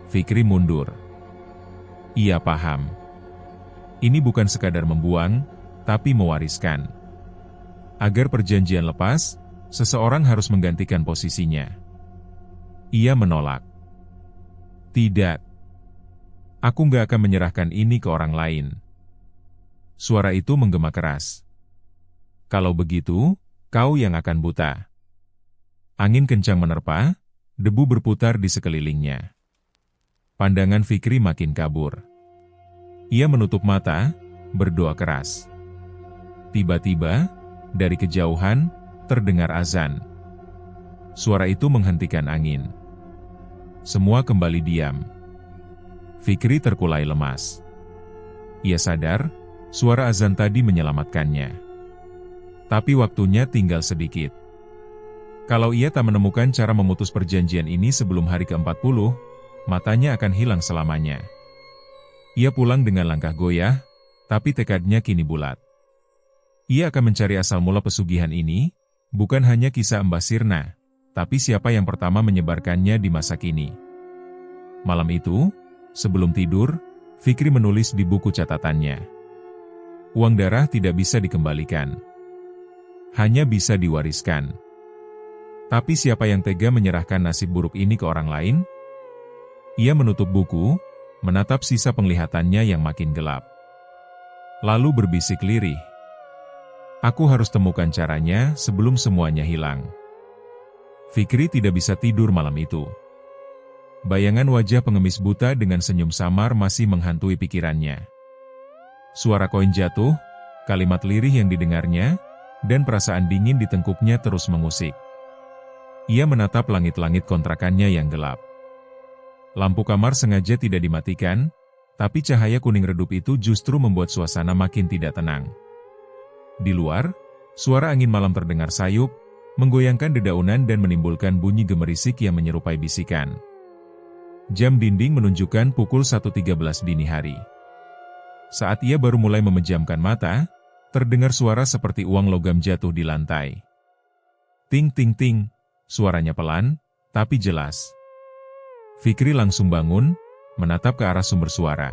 Fikri mundur. Ia paham. Ini bukan sekadar membuang, tapi mewariskan. Agar perjanjian lepas, seseorang harus menggantikan posisinya. Ia menolak. Tidak. Aku nggak akan menyerahkan ini ke orang lain. Suara itu menggema keras. Kalau begitu, kau yang akan buta. Angin kencang menerpa, debu berputar di sekelilingnya. Pandangan Fikri makin kabur. Ia menutup mata, berdoa keras. Tiba-tiba, dari kejauhan, terdengar azan. Suara itu menghentikan angin. Semua kembali diam. Fikri terkulai lemas. Ia sadar, suara azan tadi menyelamatkannya. Tapi waktunya tinggal sedikit. Kalau ia tak menemukan cara memutus perjanjian ini sebelum hari ke-40, matanya akan hilang selamanya. Ia pulang dengan langkah goyah, tapi tekadnya kini bulat. Ia akan mencari asal mula pesugihan ini, bukan hanya kisah Mbah Sirna, tapi siapa yang pertama menyebarkannya di masa kini. Malam itu, sebelum tidur, Fikri menulis di buku catatannya. Uang darah tidak bisa dikembalikan. Hanya bisa diwariskan. Tapi siapa yang tega menyerahkan nasib buruk ini ke orang lain? Ia menutup buku, menatap sisa penglihatannya yang makin gelap. Lalu berbisik lirih. Aku harus temukan caranya sebelum semuanya hilang. Fikri tidak bisa tidur malam itu. Bayangan wajah pengemis buta dengan senyum samar masih menghantui pikirannya. Suara koin jatuh, kalimat lirih yang didengarnya, dan perasaan dingin di tengkuknya terus mengusik. Ia menatap langit-langit kontrakannya yang gelap. Lampu kamar sengaja tidak dimatikan, tapi cahaya kuning redup itu justru membuat suasana makin tidak tenang. Di luar, suara angin malam terdengar sayup, menggoyangkan dedaunan dan menimbulkan bunyi gemerisik yang menyerupai bisikan. Jam dinding menunjukkan pukul 1.13 dini hari. Saat ia baru mulai memejamkan mata, terdengar suara seperti uang logam jatuh di lantai. Ting ting ting, suaranya pelan, tapi jelas. Fikri langsung bangun, menatap ke arah sumber suara.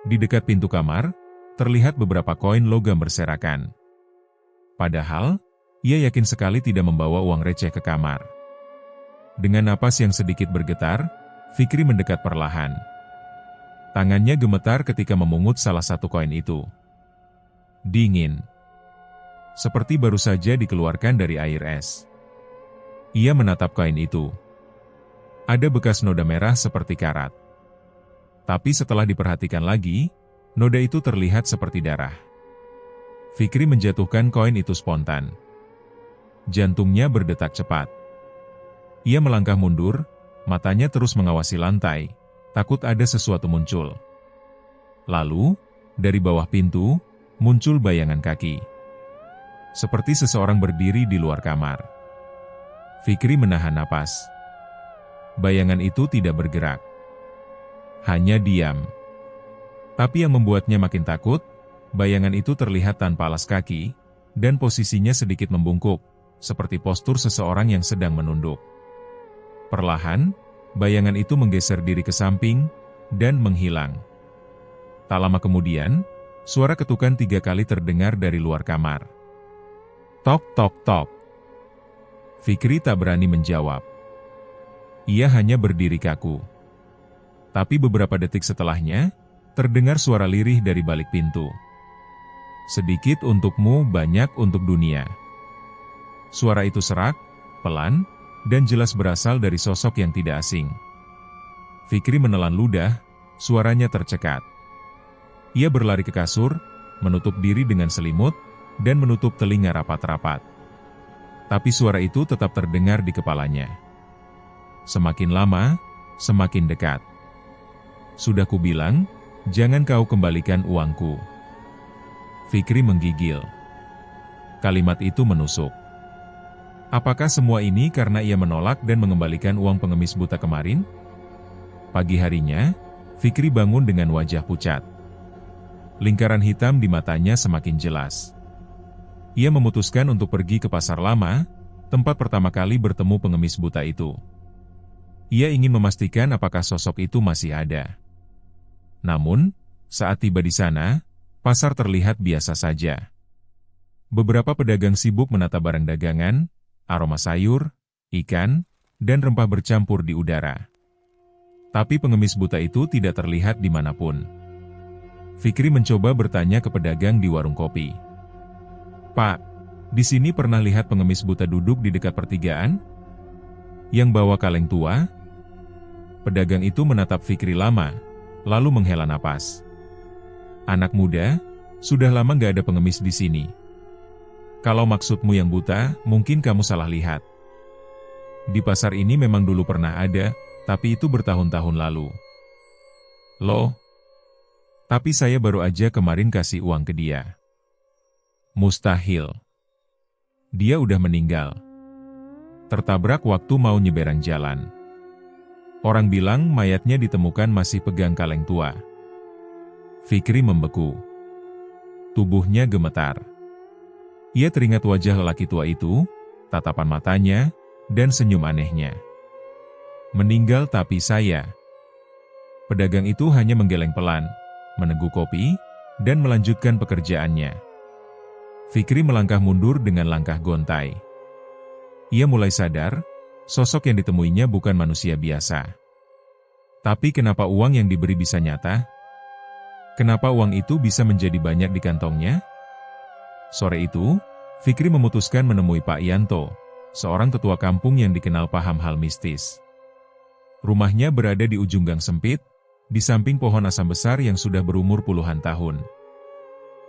Di dekat pintu kamar, terlihat beberapa koin logam berserakan. Padahal, ia yakin sekali tidak membawa uang receh ke kamar. Dengan napas yang sedikit bergetar, Fikri mendekat perlahan. Tangannya gemetar ketika memungut salah satu koin itu. Dingin. Seperti baru saja dikeluarkan dari air es. Ia menatap koin itu. Ada bekas noda merah seperti karat. Tapi setelah diperhatikan lagi, noda itu terlihat seperti darah. Fikri menjatuhkan koin itu spontan. Jantungnya berdetak cepat. Ia melangkah mundur, matanya terus mengawasi lantai, takut ada sesuatu muncul. Lalu, dari bawah pintu, muncul bayangan kaki. Seperti seseorang berdiri di luar kamar. Fikri menahan napas. Bayangan itu tidak bergerak. Hanya diam. Tapi yang membuatnya makin takut, bayangan itu terlihat tanpa alas kaki, dan posisinya sedikit membungkuk, seperti postur seseorang yang sedang menunduk. Perlahan, bayangan itu menggeser diri ke samping, dan menghilang. Tak lama kemudian, suara ketukan 3 kali terdengar dari luar kamar. Tok tok tok. Fikri tak berani menjawab. Ia hanya berdiri kaku. Tapi beberapa detik setelahnya, terdengar suara lirih dari balik pintu. Sedikit untukmu, banyak untuk dunia. Suara itu serak, pelan, dan jelas berasal dari sosok yang tidak asing. Fikri menelan ludah, suaranya tercekat. Ia berlari ke kasur, menutup diri dengan selimut, dan menutup telinga rapat-rapat. Tapi suara itu tetap terdengar di kepalanya. Semakin lama, semakin dekat. Sudah kubilang, jangan kau kembalikan uangku. Fikri menggigil. Kalimat itu menusuk. Apakah semua ini karena ia menolak dan mengembalikan uang pengemis buta kemarin? Pagi harinya, Fikri bangun dengan wajah pucat. Lingkaran hitam di matanya semakin jelas. Ia memutuskan untuk pergi ke pasar lama, tempat pertama kali bertemu pengemis buta itu. Ia ingin memastikan apakah sosok itu masih ada. Namun, saat tiba di sana, pasar terlihat biasa saja. Beberapa pedagang sibuk menata barang dagangan, aroma sayur, ikan, dan rempah bercampur di udara. Tapi pengemis buta itu tidak terlihat dimanapun. Fikri mencoba bertanya ke pedagang di warung kopi. Pak, di sini pernah lihat pengemis buta duduk di dekat pertigaan? Yang bawa kaleng tua? Pedagang itu menatap Fikri lama, lalu menghela napas. Anak muda, sudah lama gak ada pengemis di sini. Kalau maksudmu yang buta, mungkin kamu salah lihat. Di pasar ini memang dulu pernah ada, tapi itu bertahun-tahun lalu. Loh? Tapi saya baru aja kemarin kasih uang ke dia. Mustahil. Dia udah meninggal. Tertabrak waktu mau nyeberang jalan. Orang bilang mayatnya ditemukan masih pegang kaleng tua. Fikri membeku. Tubuhnya gemetar. Ia teringat wajah lelaki tua itu, tatapan matanya, dan senyum anehnya. Meninggal tapi saya. Pedagang itu hanya menggeleng pelan, meneguk kopi, dan melanjutkan pekerjaannya. Fikri melangkah mundur dengan langkah gontai. Ia mulai sadar, sosok yang ditemuinya bukan manusia biasa. Tapi kenapa uang yang diberi bisa nyata? Kenapa uang itu bisa menjadi banyak di kantongnya? Sore itu, Fikri memutuskan menemui Pak Yanto, seorang tetua kampung yang dikenal paham hal mistis. Rumahnya berada di ujung gang sempit, di samping pohon asam besar yang sudah berumur puluhan tahun.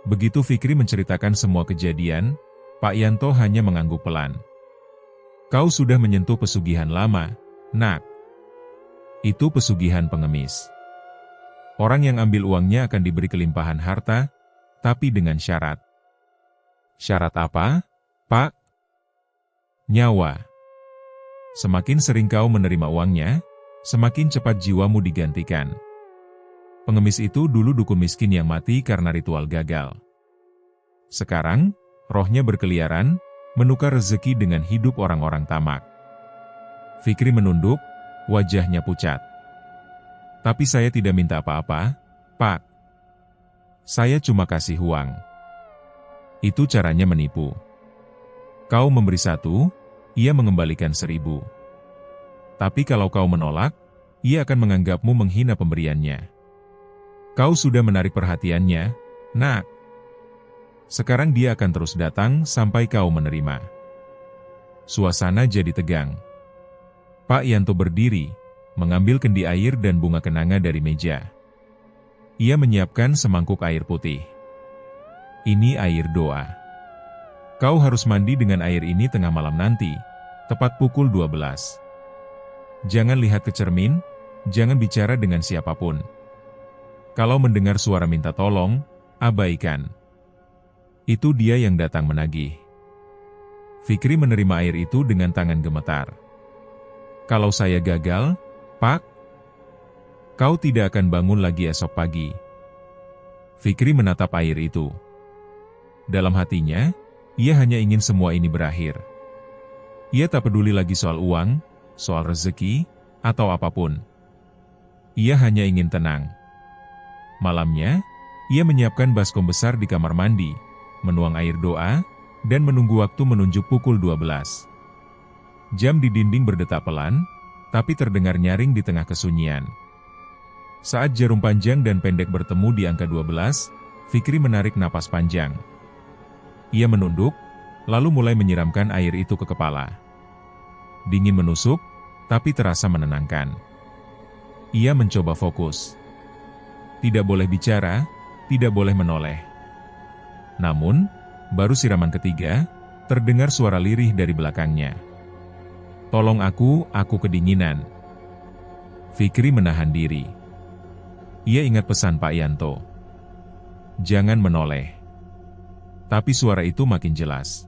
Begitu Fikri menceritakan semua kejadian, Pak Yanto hanya mengangguk pelan. Kau sudah menyentuh pesugihan lama, nak. Itu pesugihan pengemis. Orang yang ambil uangnya akan diberi kelimpahan harta, tapi dengan syarat. Syarat apa, Pak? Nyawa. Semakin sering kau menerima uangnya, semakin cepat jiwamu digantikan. Pengemis itu dulu dukun miskin yang mati karena ritual gagal. Sekarang, rohnya berkeliaran, menukar rezeki dengan hidup orang-orang tamak. Fikri menunduk, wajahnya pucat. Tapi saya tidak minta apa-apa, Pak. Saya cuma kasih uang. Itu caranya menipu. Kau memberi 1, ia mengembalikan 1000. Tapi kalau kau menolak, ia akan menganggapmu menghina pemberiannya. Kau sudah menarik perhatiannya, nak. Sekarang dia akan terus datang sampai kau menerima. Suasana jadi tegang. Pak Yanto berdiri, mengambil kendi air dan bunga kenanga dari meja. Ia menyiapkan semangkuk air putih. Ini air doa. Kau harus mandi dengan air ini tengah malam nanti, tepat pukul 12. Jangan lihat ke cermin, jangan bicara dengan siapapun. Kalau mendengar suara minta tolong, abaikan. Itu dia yang datang menagih. Fikri menerima air itu dengan tangan gemetar. Kalau saya gagal, Pak, kau tidak akan bangun lagi esok pagi. Fikri menatap air itu. Dalam hatinya, ia hanya ingin semua ini berakhir. Ia tak peduli lagi soal uang, soal rezeki, atau apapun. Ia hanya ingin tenang. Malamnya, ia menyiapkan baskom besar di kamar mandi, menuang air doa, dan menunggu waktu menunjuk pukul 12. Jam di dinding berdetak pelan, tapi terdengar nyaring di tengah kesunyian. Saat jarum panjang dan pendek bertemu di angka 12, Fikri menarik napas panjang. Ia menunduk, lalu mulai menyiramkan air itu ke kepala. Dingin menusuk, tapi terasa menenangkan. Ia mencoba fokus. Tidak boleh bicara, tidak boleh menoleh. Namun, baru siraman ketiga, terdengar suara lirih dari belakangnya. Tolong aku kedinginan. Fikri menahan diri. Ia ingat pesan Pak Yanto. Jangan menoleh. Tapi suara itu makin jelas.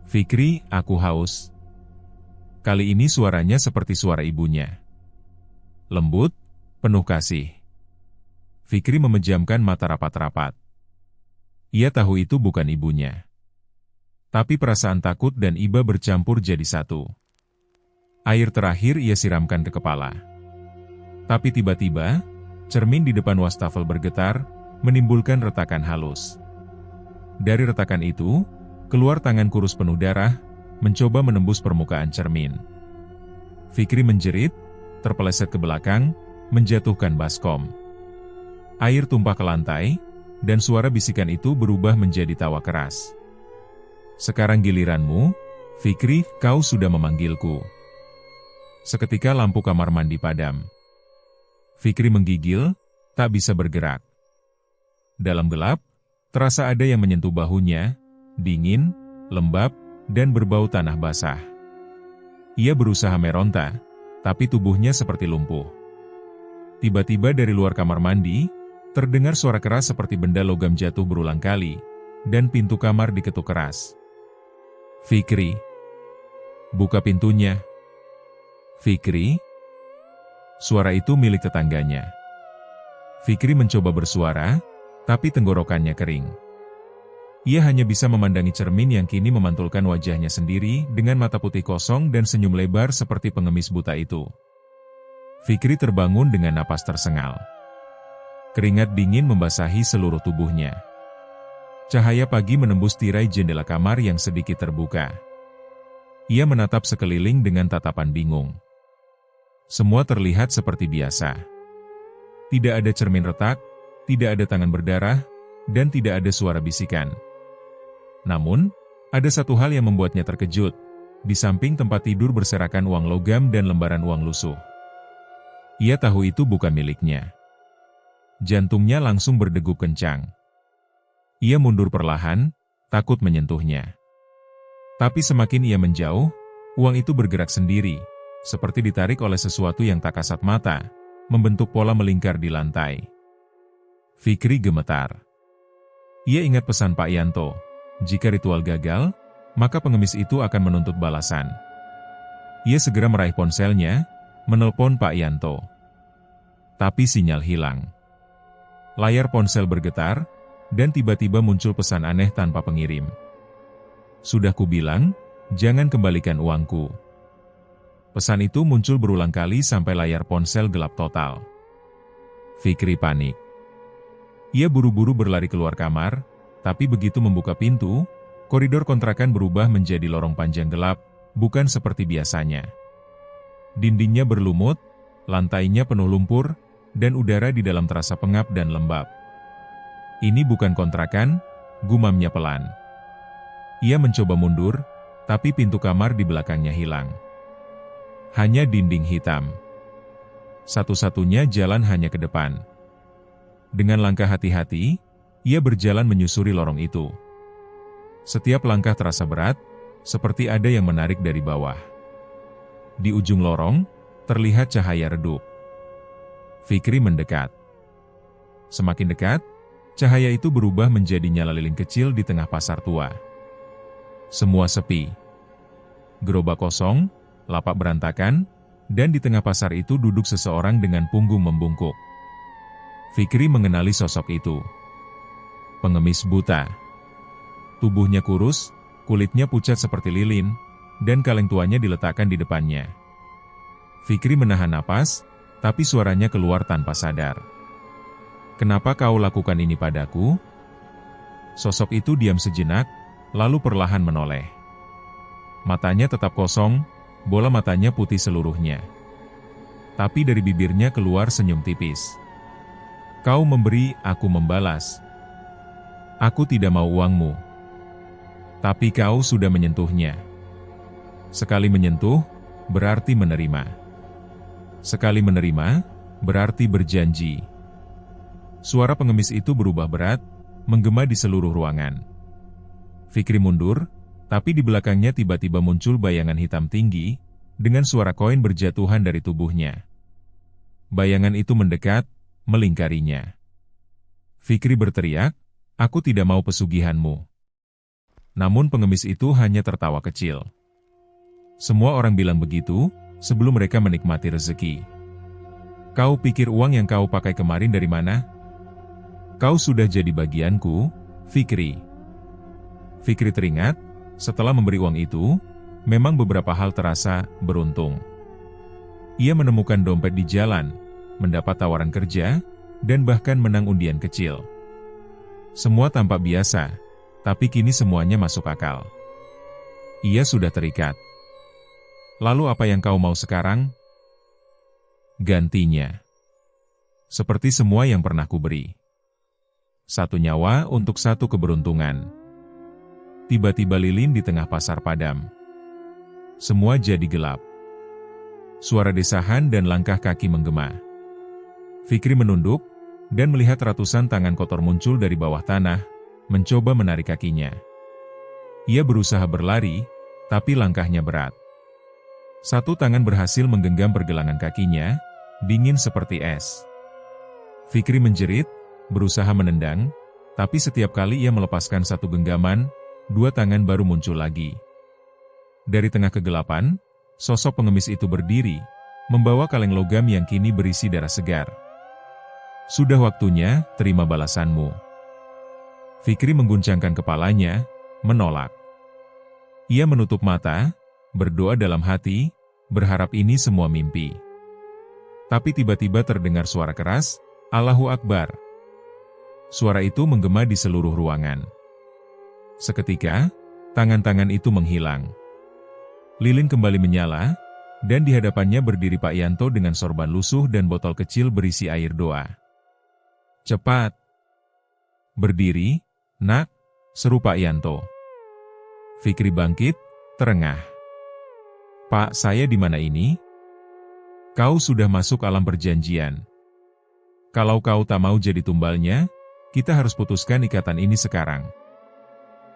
Fikri, aku haus. Kali ini suaranya seperti suara ibunya. Lembut, penuh kasih. Fikri memejamkan mata rapat-rapat. Ia tahu itu bukan ibunya. Tapi perasaan takut dan iba bercampur jadi satu. Air terakhir ia siramkan ke kepala. Tapi tiba-tiba, cermin di depan wastafel bergetar, menimbulkan retakan halus. Dari retakan itu, keluar tangan kurus penuh darah, mencoba menembus permukaan cermin. Fikri menjerit, terpeleset ke belakang, menjatuhkan baskom. Air tumpah ke lantai, dan suara bisikan itu berubah menjadi tawa keras. Sekarang giliranmu, Fikri, kau sudah memanggilku. Seketika lampu kamar mandi padam. Fikri menggigil, tak bisa bergerak. Dalam gelap, terasa ada yang menyentuh bahunya, dingin, lembab, dan berbau tanah basah. Ia berusaha meronta, tapi tubuhnya seperti lumpuh. Tiba-tiba dari luar kamar mandi, terdengar suara keras seperti benda logam jatuh berulang kali, dan pintu kamar diketuk keras. Fikri. Buka pintunya. Fikri. Suara itu milik tetangganya. Fikri mencoba bersuara, tapi tenggorokannya kering. Ia hanya bisa memandangi cermin yang kini memantulkan wajahnya sendiri dengan mata putih kosong dan senyum lebar seperti pengemis buta itu. Fikri terbangun dengan napas tersengal. Keringat dingin membasahi seluruh tubuhnya. Cahaya pagi menembus tirai jendela kamar yang sedikit terbuka. Ia menatap sekeliling dengan tatapan bingung. Semua terlihat seperti biasa. Tidak ada cermin retak, tidak ada tangan berdarah, dan tidak ada suara bisikan. Namun, ada satu hal yang membuatnya terkejut. Di samping tempat tidur berserakan uang logam dan lembaran uang lusuh. Ia tahu itu bukan miliknya. Jantungnya langsung berdegup kencang. Ia mundur perlahan, takut menyentuhnya. Tapi semakin ia menjauh, uang itu bergerak sendiri, seperti ditarik oleh sesuatu yang tak kasat mata, membentuk pola melingkar di lantai. Fikri gemetar. Ia ingat pesan Pak Yanto. Jika ritual gagal, maka pengemis itu akan menuntut balasan. Ia segera meraih ponselnya, menelpon Pak Yanto. Tapi sinyal hilang. Layar ponsel bergetar, dan tiba-tiba muncul pesan aneh tanpa pengirim. Sudah kubilang, jangan kembalikan uangku. Pesan itu muncul berulang kali sampai layar ponsel gelap total. Fikri panik. Ia buru-buru berlari keluar kamar, tapi begitu membuka pintu, koridor kontrakan berubah menjadi lorong panjang gelap, bukan seperti biasanya. Dindingnya berlumut, lantainya penuh lumpur, dan udara di dalam terasa pengap dan lembab. Ini bukan kontrakan, gumamnya pelan. Ia mencoba mundur, tapi pintu kamar di belakangnya hilang. Hanya dinding hitam. Satu-satunya jalan hanya ke depan. Dengan langkah hati-hati, ia berjalan menyusuri lorong itu. Setiap langkah terasa berat, seperti ada yang menarik dari bawah. Di ujung lorong, terlihat cahaya redup. Fikri mendekat. Semakin dekat, cahaya itu berubah menjadi nyala lilin kecil di tengah pasar tua. Semua sepi. Gerobak kosong, lapak berantakan, dan di tengah pasar itu duduk seseorang dengan punggung membungkuk. Fikri mengenali sosok itu. Pengemis buta. Tubuhnya kurus, kulitnya pucat seperti lilin, dan kaleng tuanya diletakkan di depannya. Fikri menahan napas, tapi suaranya keluar tanpa sadar. "Kenapa kau lakukan ini padaku?" Sosok itu diam sejenak, lalu perlahan menoleh. Matanya tetap kosong, bola matanya putih seluruhnya. Tapi dari bibirnya keluar senyum tipis. "Kau memberi, aku membalas. Aku tidak mau uangmu. Tapi kau sudah menyentuhnya. Sekali menyentuh, berarti menerima. Sekali menerima, berarti berjanji." Suara pengemis itu berubah berat, menggema di seluruh ruangan. Fikri mundur, tapi di belakangnya tiba-tiba muncul bayangan hitam tinggi, dengan suara koin berjatuhan dari tubuhnya. Bayangan itu mendekat, melingkarinya. Fikri berteriak, "Aku tidak mau pesugihanmu." Namun pengemis itu hanya tertawa kecil. Semua orang bilang begitu, sebelum mereka menikmati rezeki. "Kau pikir uang yang kau pakai kemarin dari mana? Kau sudah jadi bagianku, Fikri." Fikri teringat, setelah memberi uang itu, memang beberapa hal terasa beruntung. Ia menemukan dompet di jalan, mendapat tawaran kerja, dan bahkan menang undian kecil. Semua tampak biasa, tapi kini semuanya masuk akal. Ia sudah terikat. "Lalu apa yang kau mau sekarang?" "Gantinya. Seperti semua yang pernah kuberi. Satu nyawa untuk satu keberuntungan." Tiba-tiba lilin di tengah pasar padam. Semua jadi gelap. Suara desahan dan langkah kaki menggema. Fikri menunduk, dan melihat ratusan tangan kotor muncul dari bawah tanah, mencoba menarik kakinya. Ia berusaha berlari, tapi langkahnya berat. Satu tangan berhasil menggenggam pergelangan kakinya, dingin seperti es. Fikri menjerit, berusaha menendang, tapi setiap kali ia melepaskan satu genggaman, dua tangan baru muncul lagi. Dari tengah kegelapan, sosok pengemis itu berdiri, membawa kaleng logam yang kini berisi darah segar. "Sudah waktunya, terima balasanmu." Fikri mengguncangkan kepalanya, menolak. Ia menutup mata, berdoa dalam hati, berharap ini semua mimpi. Tapi tiba-tiba terdengar suara keras, "Allahu Akbar." Suara itu menggema di seluruh ruangan. Seketika, tangan-tangan itu menghilang. Lilin kembali menyala, dan di hadapannya berdiri Pak Yanto dengan sorban lusuh dan botol kecil berisi air doa. "Cepat! Berdiri, nak," seru Pak Yanto. Fikri bangkit, terengah. "Pak, saya di mana ini?" "Kau sudah masuk alam perjanjian. Kalau kau tak mau jadi tumbalnya, kita harus putuskan ikatan ini sekarang."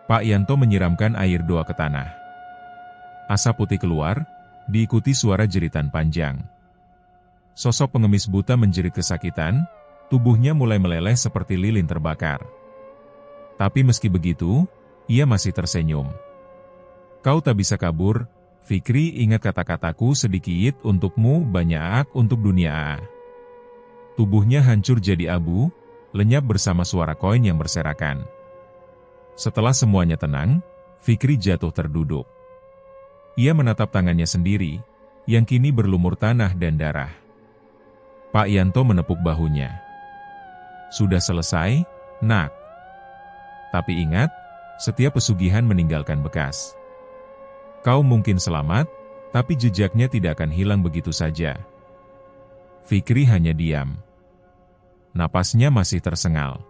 Pak Yanto menyiramkan air doa ke tanah. Asap putih keluar, diikuti suara jeritan panjang. Sosok pengemis buta menjerit kesakitan, tubuhnya mulai meleleh seperti lilin terbakar. Tapi meski begitu, ia masih tersenyum. "Kau tak bisa kabur, Fikri, ingat kata-kataku, sedikit untukmu, banyak untuk dunia." Tubuhnya hancur jadi abu, lenyap bersama suara koin yang berserakan. Setelah semuanya tenang, Fikri jatuh terduduk. Ia menatap tangannya sendiri, yang kini berlumur tanah dan darah. Pak Yanto menepuk bahunya. "Sudah selesai, nak. Tapi ingat, setiap pesugihan meninggalkan bekas. Kau mungkin selamat, Tapi jejaknya tidak akan hilang begitu saja. Fikri hanya diam. Napasnya masih tersengal.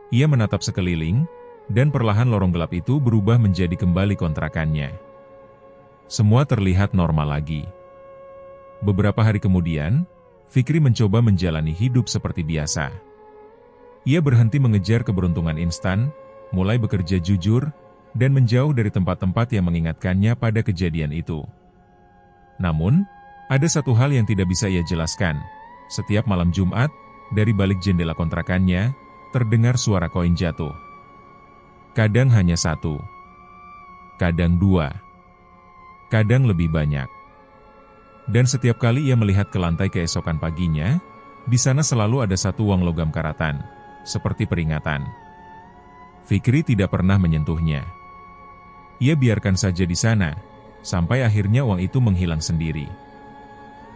Ia menatap sekeliling, dan perlahan lorong gelap itu berubah menjadi kembali kontrakannya. Semua terlihat normal lagi. Beberapa hari kemudian, Fikri mencoba menjalani hidup seperti biasa. Ia berhenti mengejar keberuntungan instan, mulai bekerja jujur, dan menjauh dari tempat-tempat yang mengingatkannya pada kejadian itu. Namun, ada satu hal yang tidak bisa ia jelaskan. Setiap malam Jumat, dari balik jendela kontrakannya, terdengar suara koin jatuh. Kadang hanya satu, kadang dua, kadang lebih banyak. Dan setiap kali ia melihat ke lantai keesokan paginya, di sana selalu ada satu uang logam karatan, seperti peringatan. Fikri tidak pernah menyentuhnya. Ia biarkan saja di sana, sampai akhirnya uang itu menghilang sendiri.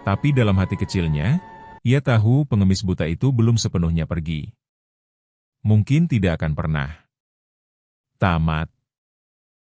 Tapi dalam hati kecilnya, ia tahu pengemis buta itu belum sepenuhnya pergi. Mungkin tidak akan pernah. Tamat.